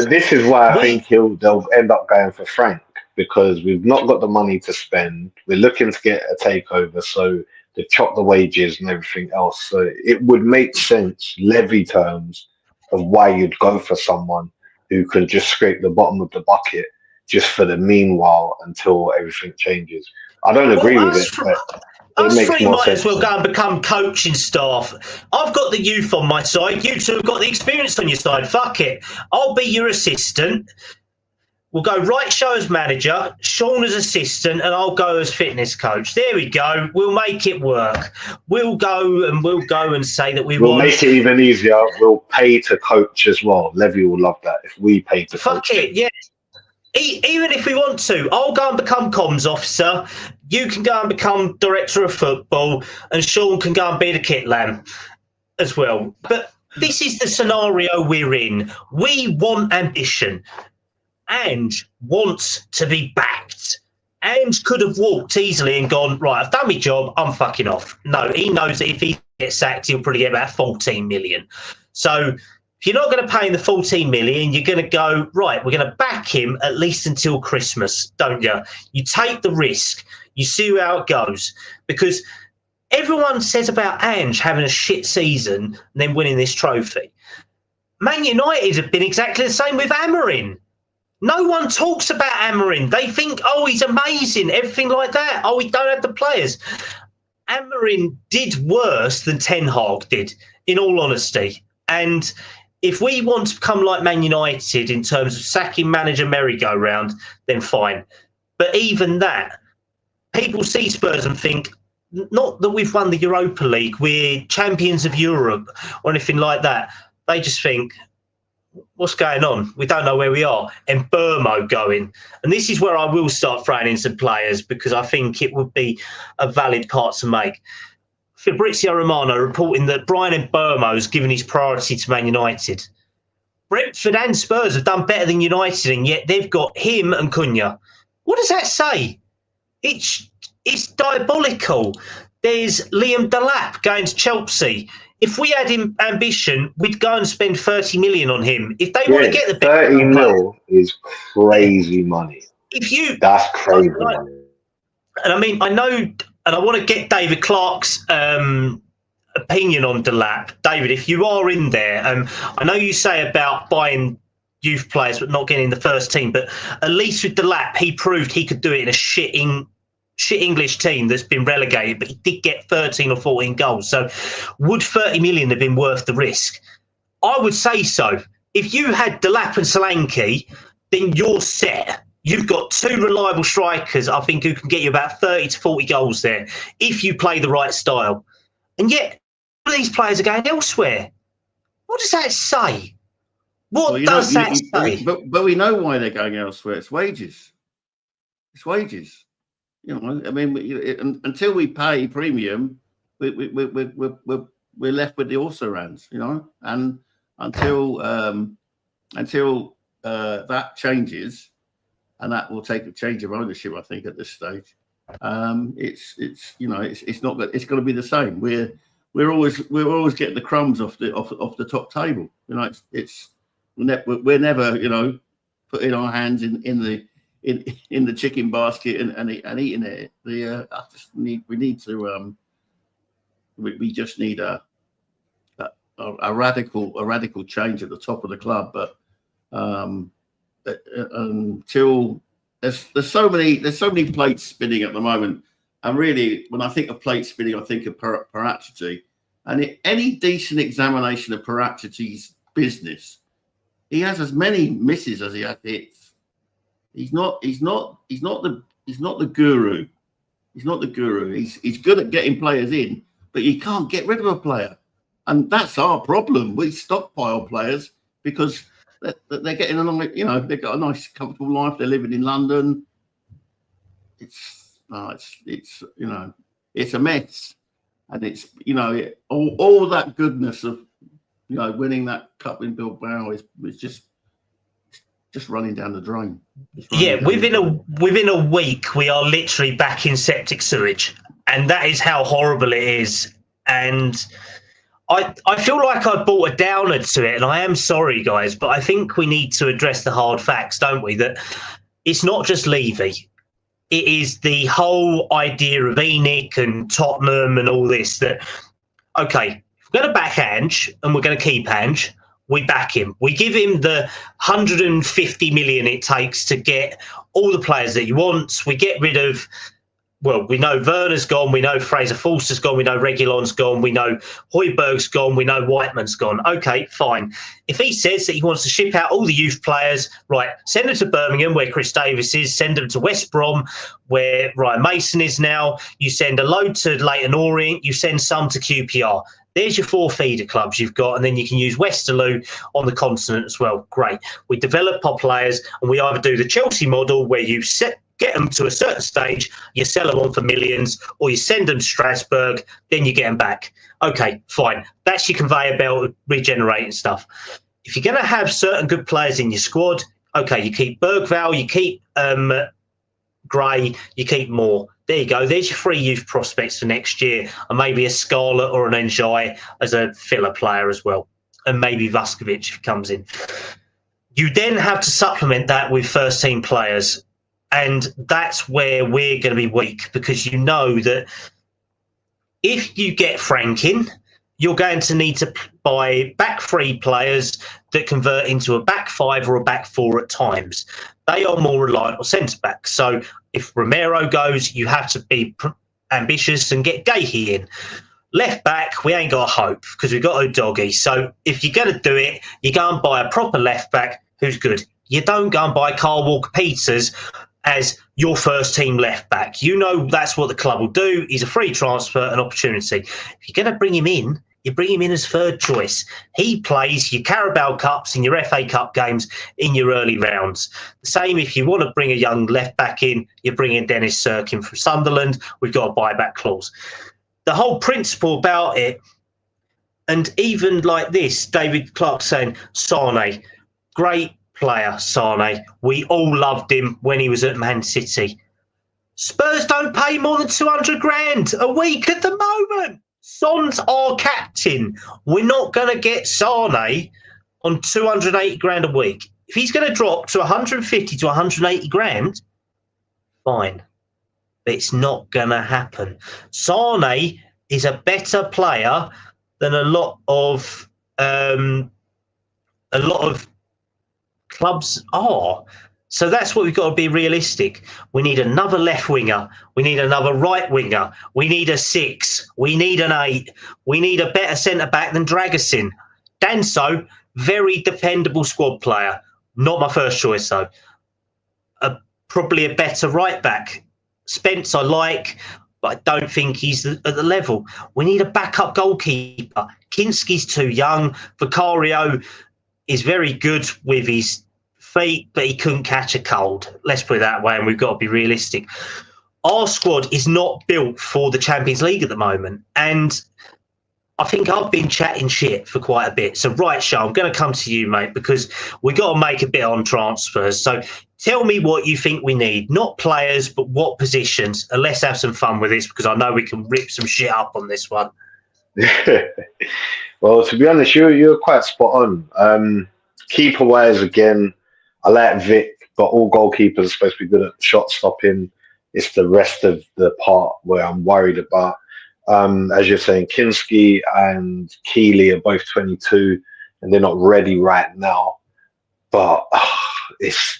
this is why I think they'll end up going for Frank, because we've not got the money to spend. We're looking to get a takeover, so to chop the wages and everything else. So it would make sense, Levy terms, of why you'd go for someone who can just scrape the bottom of the bucket just for the meanwhile until everything changes. I don't agree with it, but it makes more might sense. As well go and become coaching staff. I've got the youth on my side. You two have got the experience on your side. Fuck it. I'll be your assistant. We'll go right show as manager, Sean as assistant, and I'll go as fitness coach. There we go. We'll make it work. We'll go and say that we'll make it even easier. We'll pay to coach as well. Levy will love that if we pay to coach. Fuck it, yeah. Even if we want to, I'll go and become comms officer. You can go and become director of football, and Sean can go and be the kit lamb as well. But this is the scenario we're in. We want ambition. Ange wants to be backed. Ange could have walked easily and gone, right, I've done my job, I'm fucking off. No, he knows that if he gets sacked, he'll probably get about 14 million. So if you're not going to pay him the 14 million, you're going to go, right, we're going to back him at least until Christmas, don't you? You take the risk. You see how it goes. Because everyone says about Ange having a shit season and then winning this trophy. Man United have been exactly the same with Amorim. No one talks about Amorim. They think, oh, he's amazing, everything like that. Oh, we don't have the players. Amorim did worse than Ten Hag did, in all honesty. And if we want to become like Man United in terms of sacking manager merry-go-round, then fine. But even that, people see Spurs and think, not that we've won the Europa League, we're champions of Europe or anything like that. They just think, what's going on? We don't know where we are. And Burmo going. And this is where I will start throwing in some players because I think it would be a valid part to make. Fabrizio Romano reporting that Brian Mbeumo has given his priority to Man United. Brentford and Spurs have done better than United, and yet they've got him and Cunha. What does that say? It's diabolical. There's Liam Delap going to Chelsea. If we had him ambition, we'd go and spend 30 million on him. If they want to get the 30 mil is crazy money. That's crazy money. And I mean, I know, and I want to get David Clark's opinion on Delap. David, if you are in there, I know you say about buying youth players but not getting in the first team, but at least with Delap, he proved he could do it in a shit English team that's been relegated, but he did get 13 or 14 goals. So would 30 million have been worth the risk? I would say so. If you had Delap and Solanke, then you're set. You've got two reliable strikers, I think, who can get you about 30 to 40 goals there if you play the right style. And yet, all these players are going elsewhere. What does that say? What does that say? But we know why they're going elsewhere. It's wages. It's wages. You know, I mean, until we pay premium, we're left with the also-rans, you know, and until that changes, and that will take a change of ownership, I think, at this stage. It's not that it's going to be the same. We're always getting the crumbs off the top table. You know, we're never, you know, putting our hands in the chicken basket and eating it. We just need a radical change at the top of the club. But until there's so many plates spinning at the moment, and really when I think of plate spinning, I think of Paratici. And any decent examination of Paratici's business, he has as many misses as he has hits. He's not the guru. He's not the guru. He's good at getting players in, but you can't get rid of a player, and that's our problem. We stockpile players because they're getting along. You know, they've got a nice, comfortable life. They're living in London. It's a mess, and it's all that goodness of winning that cup in Bilbao is just running down the drain. Yeah, within a week, we are literally back in septic sewage, and that is how horrible it is. And I feel like I brought a downer to it, and I am sorry, guys, but I think we need to address the hard facts, don't we? That it's not just Levy. It is the whole idea of Enoch and Tottenham and all this that, okay, if we're going to back Ange and we're going to keep Ange, we back him. We give him the 150 million it takes to get all the players that he wants. We get rid of, well, we know Werner's gone. We know Fraser Forster's gone. We know Reguilon's gone. We know Højbjerg's gone. We know Whiteman's gone. Okay, fine. If he says that he wants to ship out all the youth players, right, send them to Birmingham where Chris Davis is. Send them to West Brom where Ryan Mason is now. You send a load to Leyton Orient. You send some to QPR. There's your 4 feeder clubs you've got, and then you can use Westerlo on the continent as well. Great. We develop our players, and we either do the Chelsea model where you get them to a certain stage, you sell them on for millions, or you send them to Strasbourg, then you get them back. Okay, fine. That's your conveyor belt, regenerating stuff. If you're going to have certain good players in your squad, Okay, you keep Bergvall, you keep Gray, you keep Moore. There you go. There's your 3 youth prospects for next year, and maybe a Scarlett or an Ange as a filler player as well, and maybe Vuskovic if he comes in. You then have to supplement that with first-team players, and that's where we're going to be weak, because you know that if you get Frank in, you're going to need to buy back 3 players that convert into a back 5 or a back 4 at times. They are more reliant on centre-back. So if Romero goes, you have to be ambitious and get Gahey in. Left back, we ain't got hope because we've got Udogie. So if you're going to do it, you go and buy a proper left back who's good. You don't go and buy Carl Walker-Peters as your first team left back. You know that's what the club will do. He's a free transfer, an opportunity. If you're going to bring him in, you bring him in as third choice. He plays your Carabao Cups and your FA Cup games in your early rounds. The same if you want to bring a young left back in, you bring in Dennis Sirkin from Sunderland. We've got a buyback clause. The whole principle about it, and even like this, David Clark saying, Sane, great player, Sane. We all loved him when he was at Man City. Spurs don't pay more than 200 grand a week at the moment. Son's our captain. We're not going to get Sane on 280 grand a week. If he's going to drop to 150 to 180 grand, fine. But it's not going to happen. Sane is a better player than a lot of clubs are. So that's what we've got to be realistic. We need another left winger. We need another right winger. We need a 6. We need an 8. We need a better centre-back than Dragusin. Danso, very dependable squad player. Not my first choice, though. Probably a better right-back. Spence I like, but I don't think he's at the level. We need a backup goalkeeper. Kinski's too young. Vicario is very good with his feet, but he couldn't catch a cold. Let's put it that way, and we've got to be realistic. Our squad is not built for the Champions League at the moment, and I think I've been chatting shit for quite a bit. So, right, Sean, I'm going to come to you, mate, because we've got to make a bit on transfers. So tell me what you think we need. Not players, but what positions. And let's have some fun with this, because I know we can rip some shit up on this one. Well, to be honest, you're quite spot on. Keeper-wise, again, I like Vic, but all goalkeepers are supposed to be good at shot stopping. It's the rest of the part where I'm worried about. As you're saying, Kinski and Keeley are both 22 and they're not ready right now. But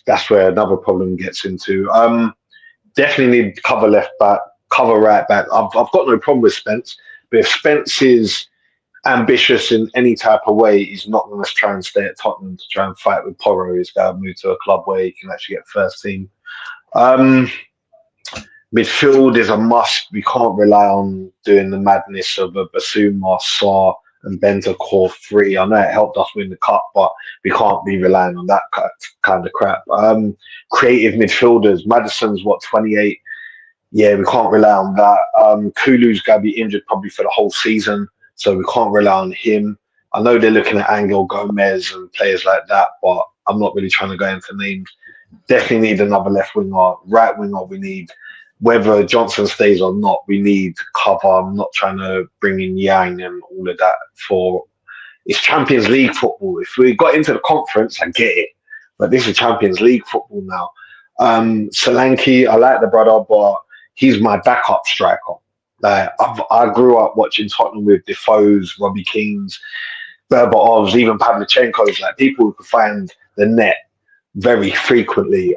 that's where another problem gets into. Definitely need cover left back, cover right back. I've got no problem with Spence, but if Spence is ambitious in any type of way, he's not going to try and stay at Tottenham to try and fight with Porro. He's got to move to a club where he can actually get first team. Midfield is a must. We can't rely on doing the madness of a Basuma, Sarr, and Bentancur 3. I know it helped us win the cup, but we can't be relying on that kind of crap. Creative midfielders. Maddison's 28. Yeah, we can't rely on that. Kulu's got to be injured probably for the whole season, so we can't rely on him. I know they're looking at Angel Gomez and players like that, but I'm not really trying to go into names. Definitely need another left winger. Right winger we need. Whether Johnson stays or not, we need cover. I'm not trying to bring in Yang and all of that for... It's Champions League football. If we got into the conference, I get it. But this is Champions League football now. Solanke, I like the brother, but he's my backup striker. I grew up watching Tottenham with Defoe's, Robbie Kings, Berbatovs, even Pavlyuchenko's, like people who could find the net very frequently.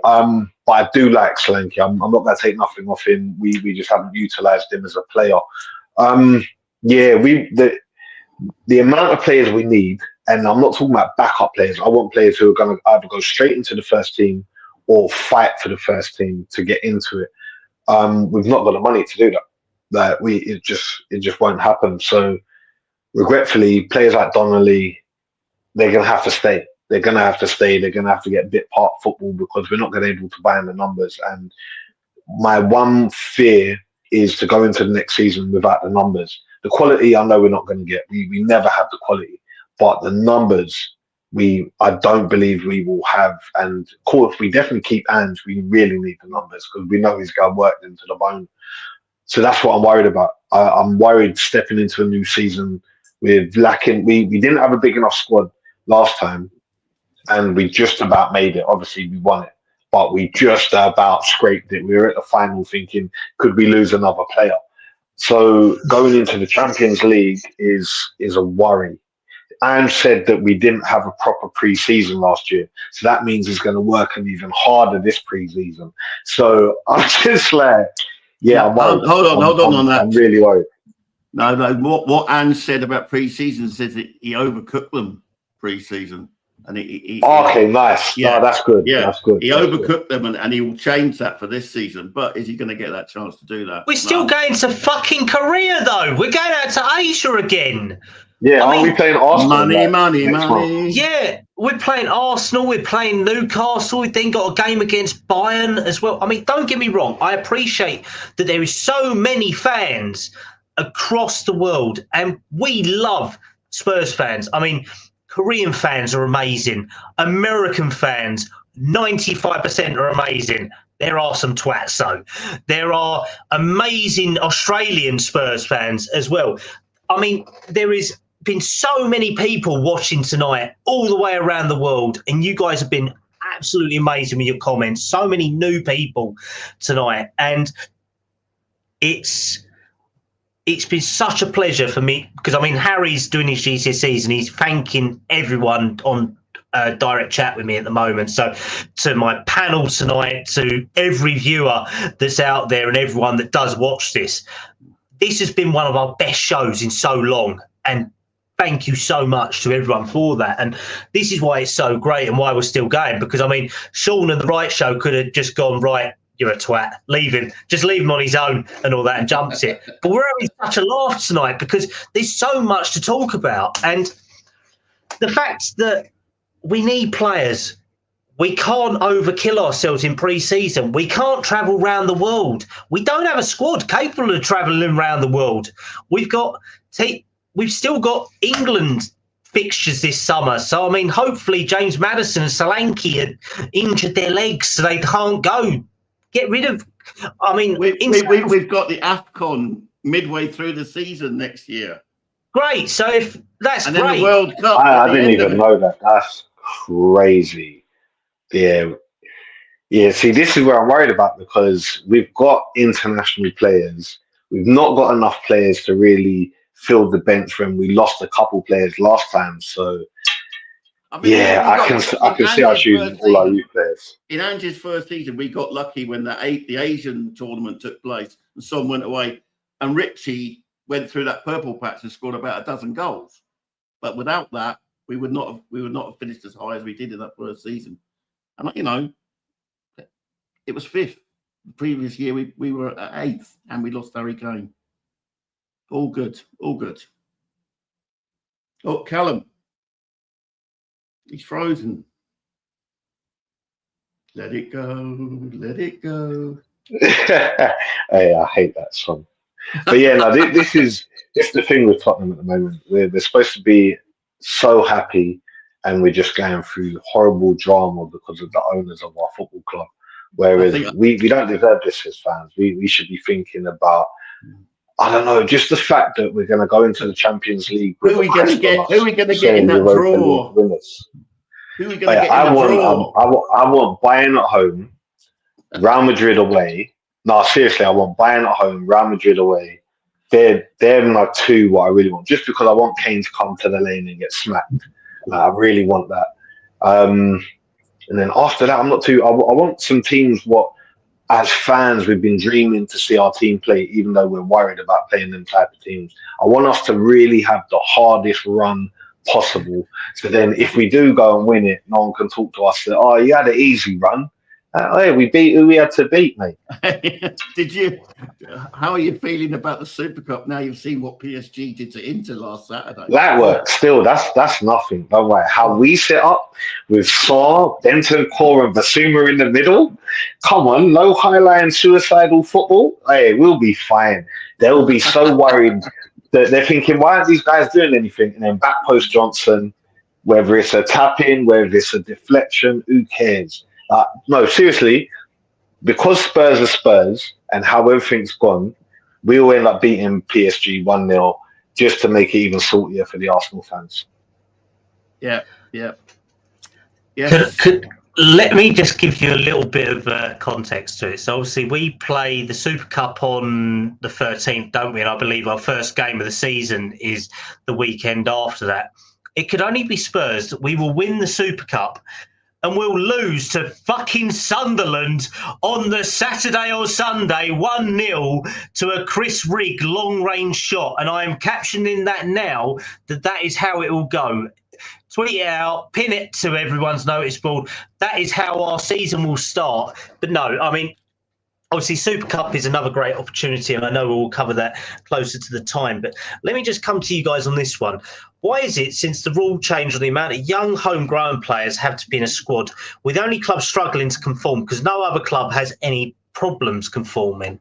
But I do like Solanke. I'm not going to take nothing off him. We just haven't utilised him as a player. The amount of players we need, and I'm not talking about backup players. I want players who are going to either go straight into the first team or fight for the first team to get into it. We've not got the money to do that. It just won't happen. So regretfully, players like Donnelly, they're going to have to stay. They're going to have to stay. They're going to have to get bit part football because we're not going to be able to buy in the numbers. And my one fear is to go into the next season without the numbers. The quality, I know we're not going to get. We never have the quality. But the numbers, I don't believe we will have. And of course, we definitely keep Ange. We really need the numbers because we know he's got worked into the bone. So that's what I'm worried about. I'm worried stepping into a new season with lacking. We didn't have a big enough squad last time, and we just about made it. Obviously, we won it, but we just about scraped it. We were at the final thinking, could we lose another player? So going into the Champions League is a worry. Ange said that we didn't have a proper pre-season last year, so that means he's going to work an even harder this pre-season. So I'm just like, yeah, I'm worried. Hold on that. I'm really worried. No. What Ange said about pre-season says that he overcooked them pre-season, and okay, nice. Yeah, no, that's good. Yeah, that's good. He overcooked them, and he will change that for this season. But is he going to get that chance to do that? We're still going to fucking Korea, though. We're going out to Asia again. Yeah, aren't we playing Arsenal? Money. Yeah, we're playing Arsenal. We're playing Newcastle. We've then got a game against Bayern as well. I mean, don't get me wrong. I appreciate that there is so many fans across the world, and we love Spurs fans. I mean, Korean fans are amazing. American fans, 95% are amazing. There are some twats, though. There are amazing Australian Spurs fans as well. I mean, there is been so many people watching tonight all the way around the world, and you guys have been absolutely amazing with your comments. So many new people tonight, and it's been such a pleasure for me because, I mean, Harry's doing his GCSEs and he's thanking everyone on direct chat with me at the moment. So to my panel tonight, to every viewer that's out there and everyone that does watch this has been one of our best shows in so long, and thank you so much to everyone for that. And this is why it's so great and why we're still going, because, I mean, Sean and the Right Show could have just gone, right, you're a twat, leave him, just leave him on his own and all that, and jumps it. But we're having such a laugh tonight because there's so much to talk about, and the fact that we need players. We can't overkill ourselves in pre-season. We can't travel around the world. We don't have a squad capable of travelling around the world. We've still got England fixtures this summer. So, I mean, hopefully James Maddison and Solanke had injured their legs so they can't go. Get rid of... I mean... We've got the AFCON midway through the season next year. Great. So if that's and great... And then the World Cup. I didn't even know that. That's crazy. Yeah. See, this is where I'm worried about, because we've got international players. We've not got enough players to really fill the bench when we lost a couple players last time. So, I mean, I can see us using all our youth players. In Ange's first season, we got lucky when the Asian tournament took place and Son went away, and Richie went through that purple patch and scored about a dozen goals. But without that, we would not have finished as high as we did in that first season. And, you know, it was fifth. The previous year, we were at eighth, and we lost Harry Kane. All good. Oh, Kallum. He's frozen. Let it go. Hey, I hate that song. But yeah, no, this is the thing with Tottenham at the moment. They're supposed to be so happy, and we're just going through horrible drama because of the owners of our football club. Whereas we don't deserve this as fans. We should be thinking about, I don't know, just the fact that we're going to go into the Champions League. Who are we going to get in that draw? Who are we going to get in that draw? I want Bayern at home, Real Madrid away. No, seriously, I want Bayern at home, Real Madrid away. They're my two what I really want, just because I want Kane to come to the lane and get smacked. I really want that. And then after that, I'm not too... I want some teams what, as fans, we've been dreaming to see our team play, even though we're worried about playing them type of teams. I want us to really have the hardest run possible. So then if we do go and win it, no one can talk to us. Say, oh, you had an easy run. Hey, we beat who we had to beat, mate. How are you feeling about the Super Cup now you've seen what PSG did to Inter last Saturday? That works. Still, that's nothing. Don't worry. How we set up with Saar, Benton, Core, and Basuma in the middle. Come on, no high-line suicidal football. Hey, we'll be fine. They'll be so worried that they're thinking, why aren't these guys doing anything? And then back post Johnson, Whether it's a tap in, whether it's a deflection, who cares? No, seriously, because Spurs are Spurs and how everything's gone, we all end up beating PSG 1-0 just to make it even saltier for the Arsenal fans. Yeah. Let me just give you a little bit of context to it. So obviously we play the Super Cup on the 13th, don't we? And I believe our first game of the season is the weekend after that. It could only be Spurs that we will win the Super Cup and we'll lose to fucking Sunderland on the Saturday or Sunday 1-0 to a Chris Rigg long-range shot. And I am captioning that now that is how it will go. Tweet it out, pin it to everyone's notice board. That is how our season will start. But no, I mean, obviously Super Cup is another great opportunity, and I know we'll cover that closer to the time. But let me just come to you guys on this one. Why is it, since the rule change on the amount of young homegrown players have to be in a squad, with only clubs struggling to conform because no other club has any problems conforming?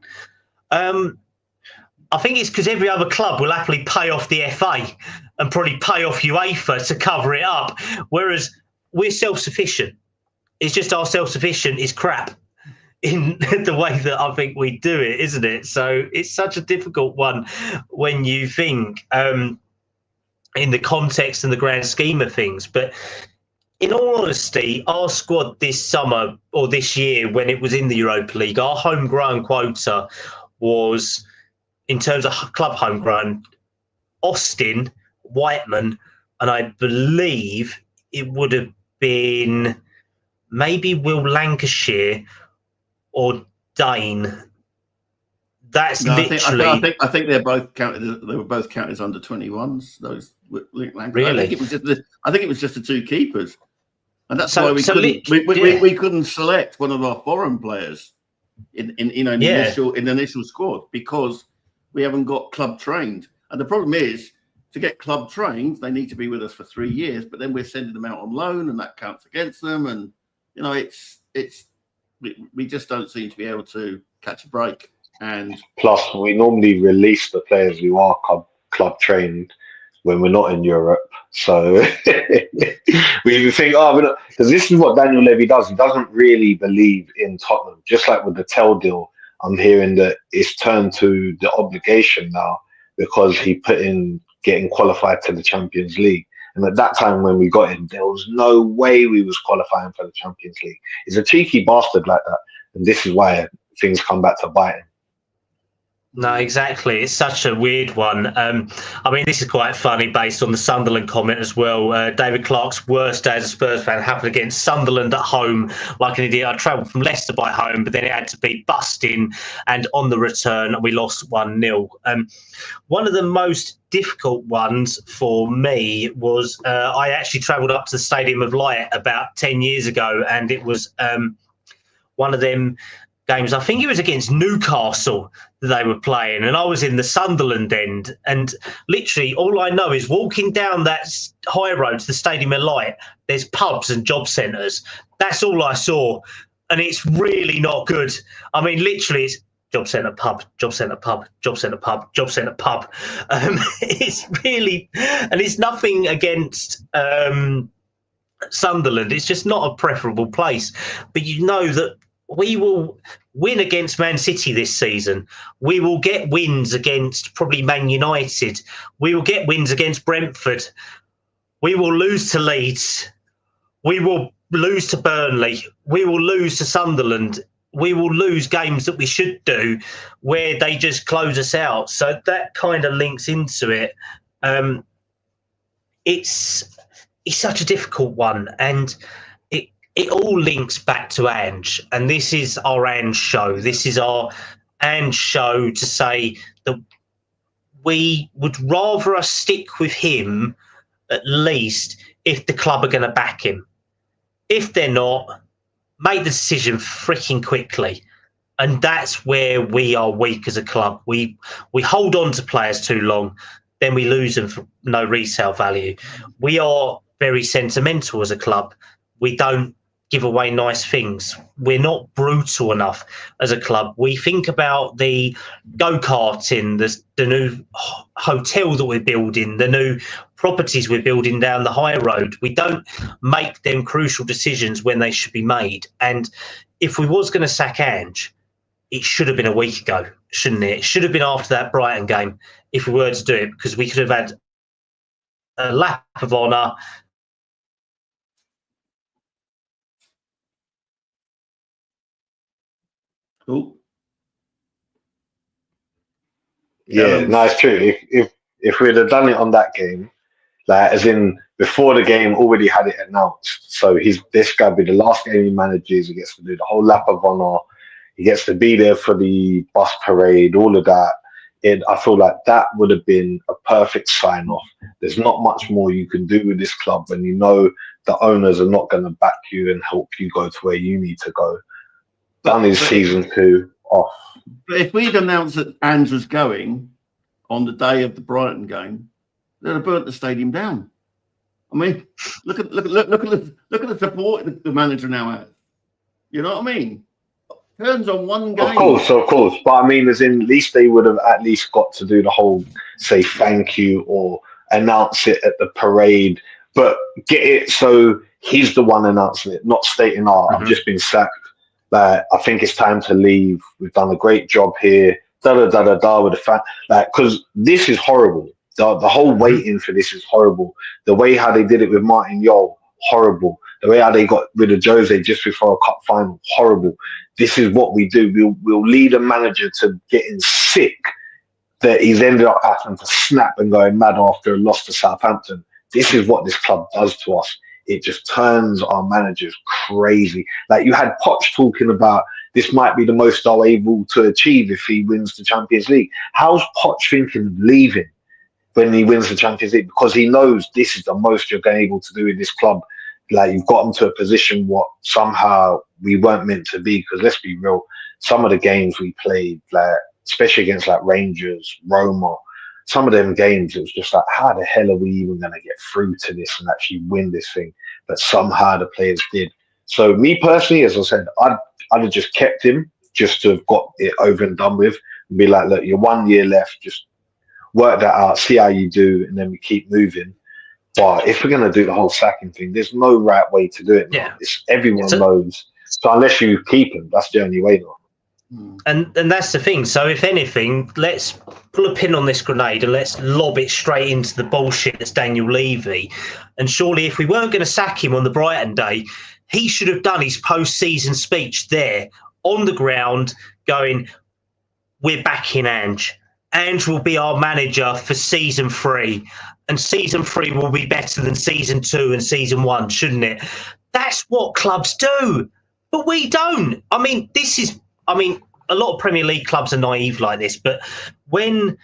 I think it's because every other club will happily pay off the FA and probably pay off UEFA to cover it up, whereas we're self-sufficient. It's just our self-sufficient is crap in the way that I think we do it, isn't it? So it's such a difficult one when you think in the context and the grand scheme of things. But in all honesty, our squad this summer or this year, when it was in the Europa League, our homegrown quota was, in terms of club homegrown, Austin, Whiteman, and I believe it would have been maybe Will Lancashire or Dane. That's literally. I think they're both counted. They were both counted as under 21s. Those Lancashire. Really? I think it was just the two keepers, and that's why we couldn't select one of our foreign players in the initial squad, because we haven't got club trained. And the problem is, to get club trained, they need to be with us for 3 years, but then we're sending them out on loan and that counts against them. And, we just don't seem to be able to catch a break. And plus, we normally release the players who are club trained when we're not in Europe. So we think, we're not, because this is what Daniel Levy does. He doesn't really believe in Tottenham. Just like with the Tell deal, I'm hearing that it's turned to the obligation now because he put in getting qualified to the Champions League. And at that time when we got him, there was no way we was qualifying for the Champions League. He's a cheeky bastard like that. And this is why things come back to bite him. No, exactly. It's such a weird one. I mean, this is quite funny based on the Sunderland comment as well. David Clark's worst day as a Spurs fan happened against Sunderland at home. Like an idiot, I travelled from Leicester by home, but then it had to be busting, and on the return, we lost 1-0. One of the most difficult ones for me was I actually travelled up to the Stadium of Light about 10 years ago, and it was one of them games. I think it was against Newcastle that they were playing, and I was in the Sunderland end, and literally all I know is walking down that high road to the Stadium of Light, there's pubs and job centres. That's all I saw, and it's really not good. I mean, literally it's job centre pub, job centre pub, job centre pub, job centre pub. It's really, and it's nothing against Sunderland. It's just not a preferable place, but you know that we will win against Man City this season. We will get wins against probably Man United. We will get wins against Brentford. We will lose to Leeds. We will lose to Burnley. We will lose to Sunderland. We will lose games that we should do where they just close us out. So that kind of links into it. It's such a difficult one, and it all links back to Ange, and this is our Ange show. This is our Ange show to say that we would rather us stick with him at least if the club are going to back him. If they're not, make the decision freaking quickly. And that's where we are weak as a club. We hold on to players too long, then we lose them for no resale value. We are very sentimental as a club. We don't give away nice things. We're not brutal enough as a club. We think about the go-karting, the new hotel that we're building, the new properties we're building down the high road. We don't make them crucial decisions when they should be made. And if we was going to sack Ange, it should have been a week ago, shouldn't it? It should have been after that Brighton game if we were to do it, because we could have had a lap of honour. Cool. Yeah, no, it's true. If we'd have done it on that game, like as in before the game, already had it announced. So this guy be the last game he manages. He gets to do the whole lap of honour. He gets to be there for the bus parade, all of that. I feel like that would have been a perfect sign off. There's not much more you can do with this club when you know the owners are not going to back you and help you go to where you need to go. Done his season 2 off. But if we'd announced that Ange was going on the day of the Brighton game, they'd have burnt the stadium down. I mean, look at the support the manager now has. You know what I mean? Turns on one game. Of course. But I mean, as in, at least they would have at least got to do the whole say thank you or announce it at the parade, but get it so he's the one announcing it, not stating, I've just been sacked. I think it's time to leave. We've done a great job here. With the fan. Because this is horrible. The whole waiting for this is horrible. The way how they did it with Martin Yole, horrible. The way how they got rid of Jose just before a cup final, horrible. This is what we do. We'll lead a manager to getting sick that he's ended up having to snap and going mad after a loss to Southampton. This is what this club does to us. It just turns our managers crazy. Like you had Poch talking about this might be the most they're able to achieve if he wins the Champions League. How's Poch thinking of leaving when he wins the Champions League? Because he knows this is the most you're going to be able to do with this club. Like you've got them to a position what somehow we weren't meant to be. Because let's be real, some of the games we played, like especially against like Rangers, Roma, some of them games, it was just like, how the hell are we even going to get through to this and actually win this thing? But somehow the players did. So me personally, as I said, I'd have just kept him just to have got it over and done with and be like, look, you're 1 year left, just work that out, see how you do, and then we keep moving. But if we're going to do the whole sacking thing, there's no right way to do it. Yeah. Everyone knows. So unless you keep him, that's the only way now. And that's the thing. So if anything, let's pull a pin on this grenade and let's lob it straight into the bullshit that's Daniel Levy. And surely if we weren't going to sack him on the Brighton day, he should have done his post-season speech there on the ground going, we're backing Ange. Ange will be our manager for season 3. And season 3 will be better than season 2 and season 1, shouldn't it? That's what clubs do. But we don't. A lot of Premier League clubs are naive like this, but when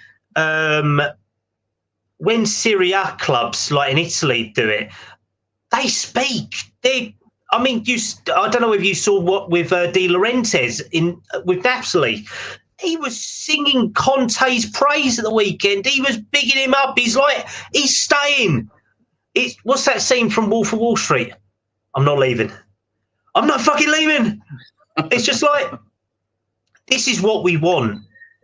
Serie A clubs like in Italy do it, they speak. I don't know if you saw what with De Laurentiis with Napoli. He was singing Conte's praise at the weekend. He was bigging him up. He's like, he's staying. What's that scene from Wolf of Wall Street? I'm not leaving. I'm not fucking leaving. It's just like, this is what we want.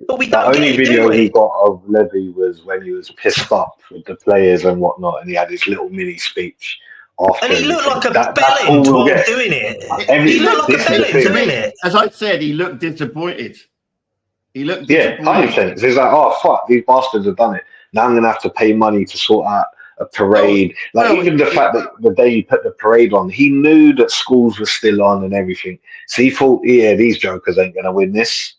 But we don't The only get it, video do we? he got of Levy was when he was pissed up with the players and whatnot, and he had his little mini speech after. And he looked like a that's all bellend we'll while get. doing it. Every- He looked like a this is the bellend thing. doing it. As I said, he looked disappointed. Yeah, 100%. So he's like, oh, fuck, these bastards have done it. Now I'm going to have to pay money to sort out a parade. Even the fact that the day he put the parade on, he knew that schools were still on and everything. So he thought, yeah, these jokers ain't going to win this.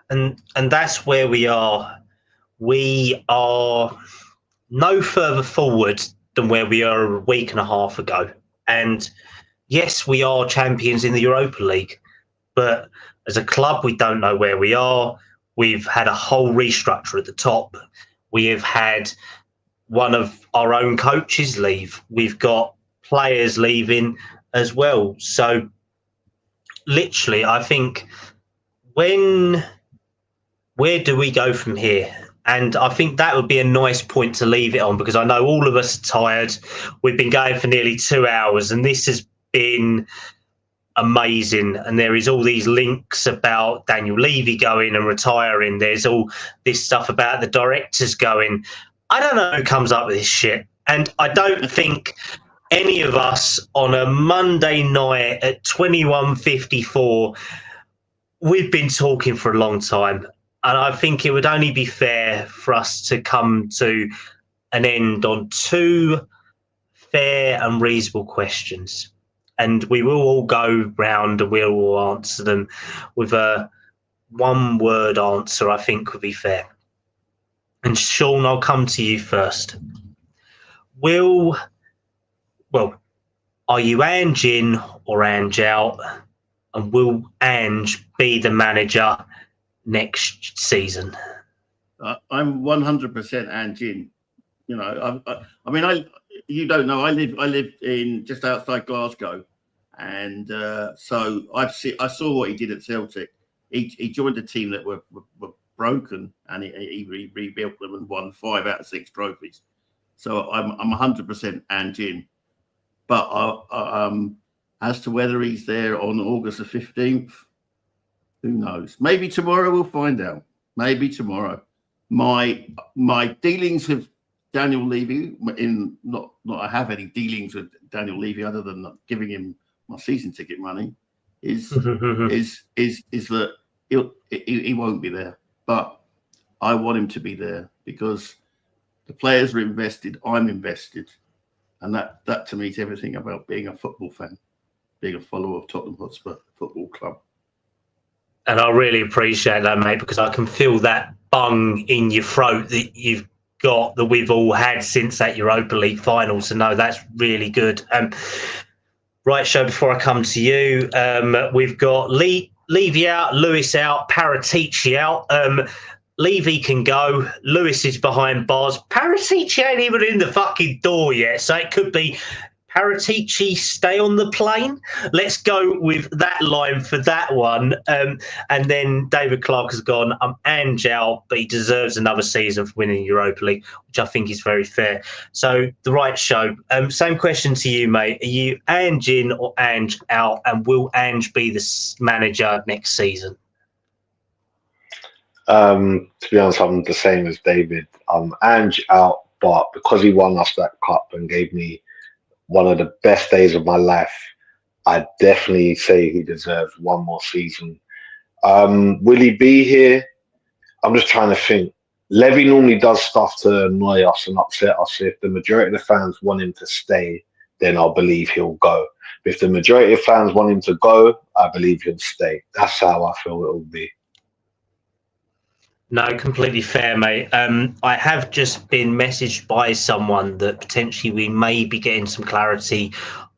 And that's where we are. We are no further forward than where we are a week and a half ago. And yes, we are champions in the Europa League, but as a club, we don't know where we are. We've had a whole restructure at the top. We have had one of our own coaches leave. We've got players leaving as well. So literally, I think where do we go from here? And I think that would be a nice point to leave it on, because I know all of us are tired. We've been going for nearly 2 hours, and this has been amazing. And there is all these links about Daniel Levy going and retiring. There's all this stuff about the directors going. I don't know who comes up with this shit. And I don't think any of us on a Monday night at 21:54, we've been talking for a long time. And I think it would only be fair for us to come to an end on 2 fair and reasonable questions. And we will all go round and we'll all answer them with a 1-word answer, I think would be fair. And Sean, I'll come to you first. Are you Ange in or Ange out? And will Ange be the manager next season? I'm 100% Ange in. You know, you don't know. I live in just outside Glasgow, and so I saw what he did at Celtic. He joined a team that were broken, and he rebuilt them and won 5 out of 6 trophies. So I'm 100% Ange in. But as to whether he's there on August the 15th, who knows? Maybe tomorrow we'll find out. Maybe tomorrow. My dealings with Daniel Levy, I have any dealings with Daniel Levy other than giving him my season ticket money, is that he won't be there. But I want him to be there because the players are invested. I'm invested, and that to me is everything about being a football fan, being a follower of Tottenham Hotspur Football Club. And I really appreciate that, mate, because I can feel that bung in your throat that you've got, that we've all had since that Europa League final. So, no, that's really good. Right, Show, before I come to you, we've got Levy out, Lewis out, Paratici out. Levy can go. Lewis is behind bars. Paratici ain't even in the fucking door yet. So it could be Paratici, stay on the plane. Let's go with that line for that one. And then David Clark has gone, I'm Ange out, but he deserves another season for winning Europa League, which I think is very fair. So, the Right Show, same question to you, mate. Are you Ange in or Ange out? And will Ange be the manager next season? To be honest, I'm the same as David. I'm Ange out, but because he won us that cup and gave me one of the best days of my life, I'd definitely say he deserves one more season. Will he be here? I'm just trying to think. Levy normally does stuff to annoy us and upset us. If the majority of the fans want him to stay, then I'll believe he'll go. But if the majority of fans want him to go, I believe he'll stay. That's how I feel it will be. No, completely fair, mate. I have just been messaged by someone that potentially we may be getting some clarity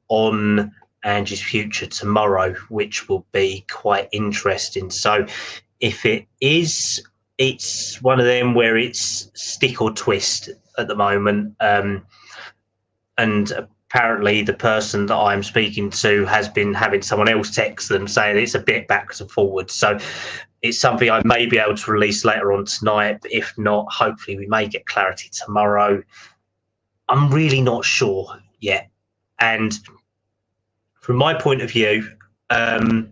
on Ange's future tomorrow, which will be quite interesting. So if it is, it's one of them where it's stick or twist at the moment. And apparently the person that I'm speaking to has been having someone else text them saying it's a bit backwards and forwards. So it's something I may be able to release later on tonight. But if not, hopefully we may get clarity tomorrow. I'm really not sure yet. And from my point of view, I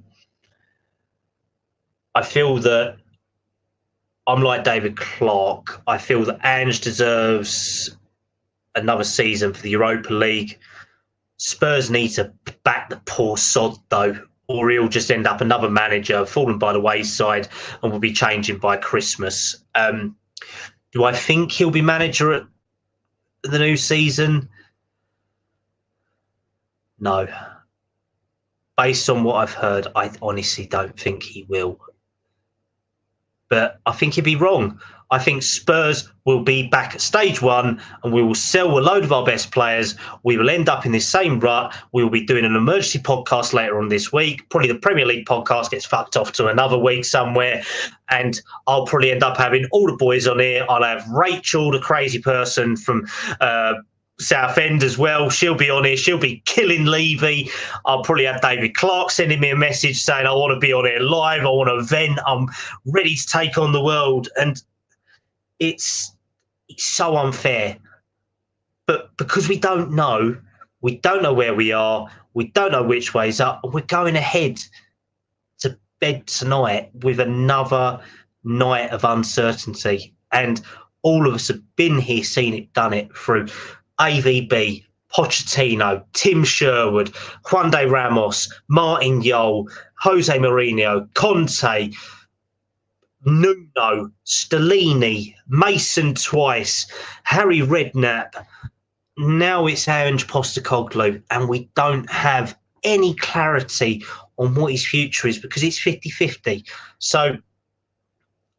feel that I'm like David Clark. I feel that Ange deserves another season for the Europa League. Spurs need to back the poor sod, though, or he'll just end up another manager fallen by the wayside and will be changing by Christmas. Do I think he'll be manager at the new season? No. Based on what I've heard, I honestly don't think he will. But I think he'd be wrong. I think Spurs will be back at stage 1 and we will sell a load of our best players. We will end up in this same rut. We will be doing an emergency podcast later on this week. Probably the Premier League podcast gets fucked off to another week somewhere. And I'll probably end up having all the boys on here. I'll have Rachel, the crazy person from Southend as well. She'll be on here. She'll be killing Levy. I'll probably have David Clark sending me a message saying, I want to be on here live. I want to vent. I'm ready to take on the world. And it's so unfair. But because we don't know where we are, we don't know which way's up, and we're going ahead to bed tonight with another night of uncertainty. And all of us have been here, seen it, done it through AVB, Pochettino, Tim Sherwood, Juan de Ramos, Martin Jol, Jose Mourinho, Conte, Nuno, Stellini, Mason twice, Harry Redknapp. Now it's Ange Postecoglou, and we don't have any clarity on what his future is because it's 50-50. So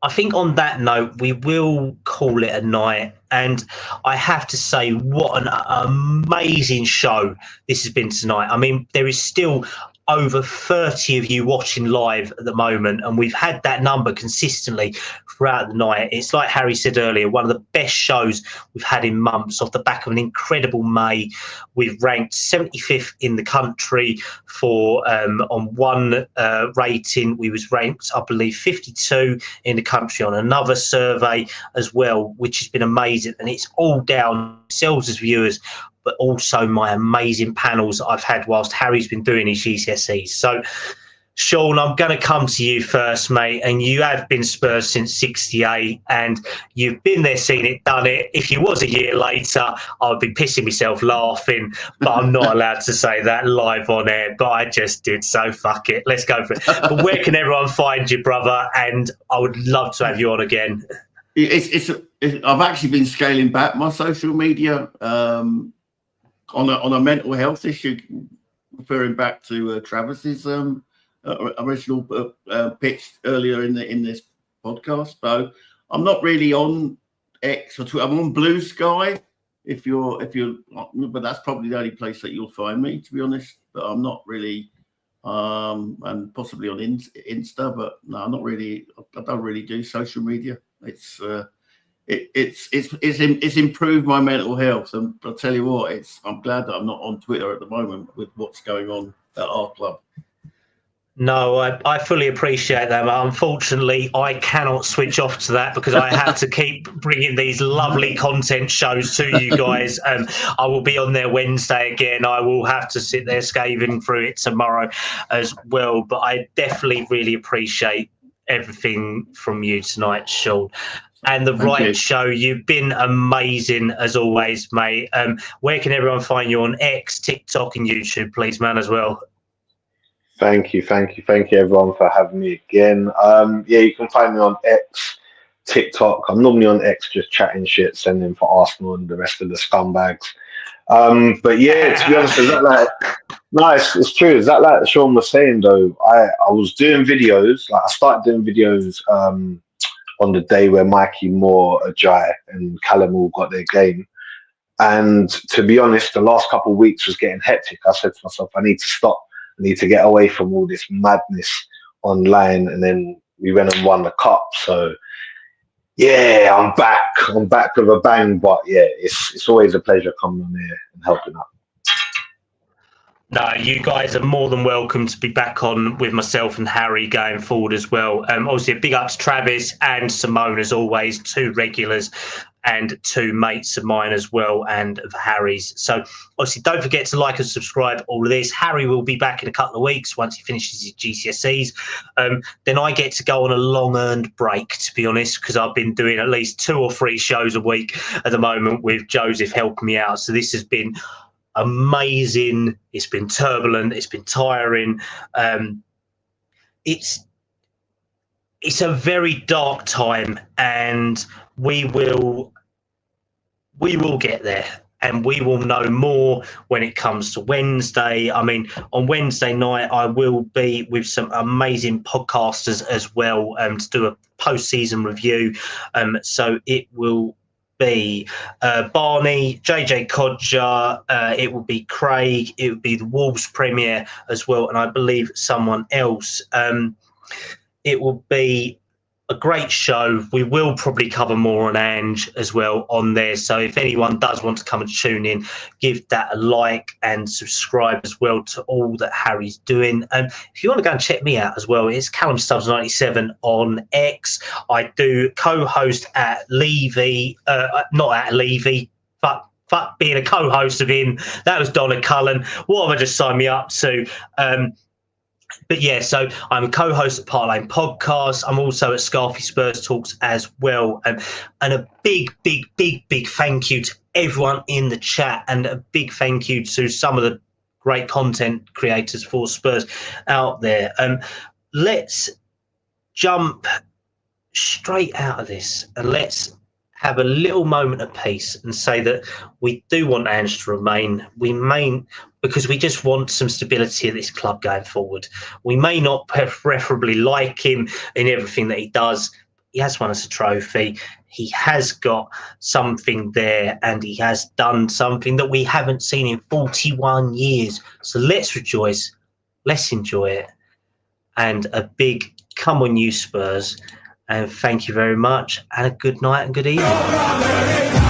I think on that note, we will call it a night. And I have to say, what an amazing show this has been tonight. I mean, there is still over 30 of you watching live at the moment, and we've had that number consistently throughout the night. It's like Harry said earlier, one of the best shows we've had in months off the back of an incredible May. We've ranked 75th in the country for on one rating. We was ranked, I believe, 52 in the country on another survey as well, which has been amazing. And it's all down to yourselves as viewers, but also my amazing panels that I've had whilst Harry's been doing his GCSEs. So, Sean, I'm going to come to you first, mate. And you have been Spurs since '68, and you've been there, seen it, done it. If you was a year later, I would be pissing myself laughing, but I'm not allowed to say that live on air. But I just did, so fuck it. Let's go for it. But where can everyone find you, brother? And I would love to have you on again. I've actually been scaling back my social media on a mental health issue, referring back to Travis's original pitch earlier in this podcast. So I'm not really on X or Twitter. I'm on Blue Sky. If you're, but that's probably the only place that you'll find me, to be honest. But I'm not really, and possibly on Insta. But no, I'm not really. I don't really do social media. It's improved my mental health, and I'll tell you what, I'm glad that I'm not on Twitter at the moment with what's going on at our club. No, I fully appreciate that. But unfortunately, I cannot switch off to that because I have to keep bringing these lovely content shows to you guys. I will be on there Wednesday again. I will have to sit there scathing through it tomorrow as well. But I definitely really appreciate everything from you tonight, Sean. And the Right Show, you've been amazing as always, mate. Where can everyone find you on X, TikTok, and YouTube, please, man, as well? Thank you everyone for having me again. You can find me on X, TikTok. I'm normally on X just chatting shit, sending for Arsenal and the rest of the scumbags. But yeah, to be honest, it's true. Is that like Sean was saying though? I was doing videos, I started doing videos on the day where Mikey Moore, Ajay, and Kallum all got their game. And to be honest, the last couple of weeks was getting hectic. I said to myself, I need to stop. I need to get away from all this madness online. And then we went and won the cup. So yeah, I'm back. I'm back with a bang. But yeah, it's always a pleasure coming on here and helping out. No, you guys are more than welcome to be back on with myself and Harry going forward as well. Obviously, a big up to Travis and Simone as always, two regulars and two mates of mine as well, and of Harry's. So obviously, don't forget to like and subscribe, all of this. Harry will be back in a couple of weeks once he finishes his GCSEs. Then I get to go on a long-earned break, to be honest, because I've been doing at least 2 or 3 shows a week at the moment with Joseph helping me out. So this has been amazing. It's been turbulent. It's been tiring. It's a very dark time, and we will get there, and we will know more when it comes to Wednesday. I mean, on Wednesday night, I will be with some amazing podcasters as well to do a post-season review. So it will be Barney, JJ Codger, it will be Craig, it will be the Wolves Premier as well, and I believe someone else. It will be a great show. We will probably cover more on Ange as well on there. So if anyone does want to come and tune in, give that a like and subscribe as well to all that Harry's doing. And if you want to go and check me out as well, it's Kallum Stubbs 97 on X. I do co-host at Levy, not at Levy, but fuck being a co-host of him. That was Donna Cullen. What have I just signed me up to? But yeah, so I'm a co-host at Part Lane Podcast. I'm also at Scarfey Spurs Talks as well. And a big thank you to everyone in the chat, and a big thank you to some of the great content creators for Spurs out there. Let's jump straight out of this and let's have a little moment of peace and say that we do want Ange to remain. Because we just want some stability at this club going forward. We may not preferably like him in everything that he does. He has won us a trophy. He has got something there, and he has done something that we haven't seen in 41 years. So let's rejoice. Let's enjoy it. And a big come on you, Spurs. And thank you very much. And a good night and good evening.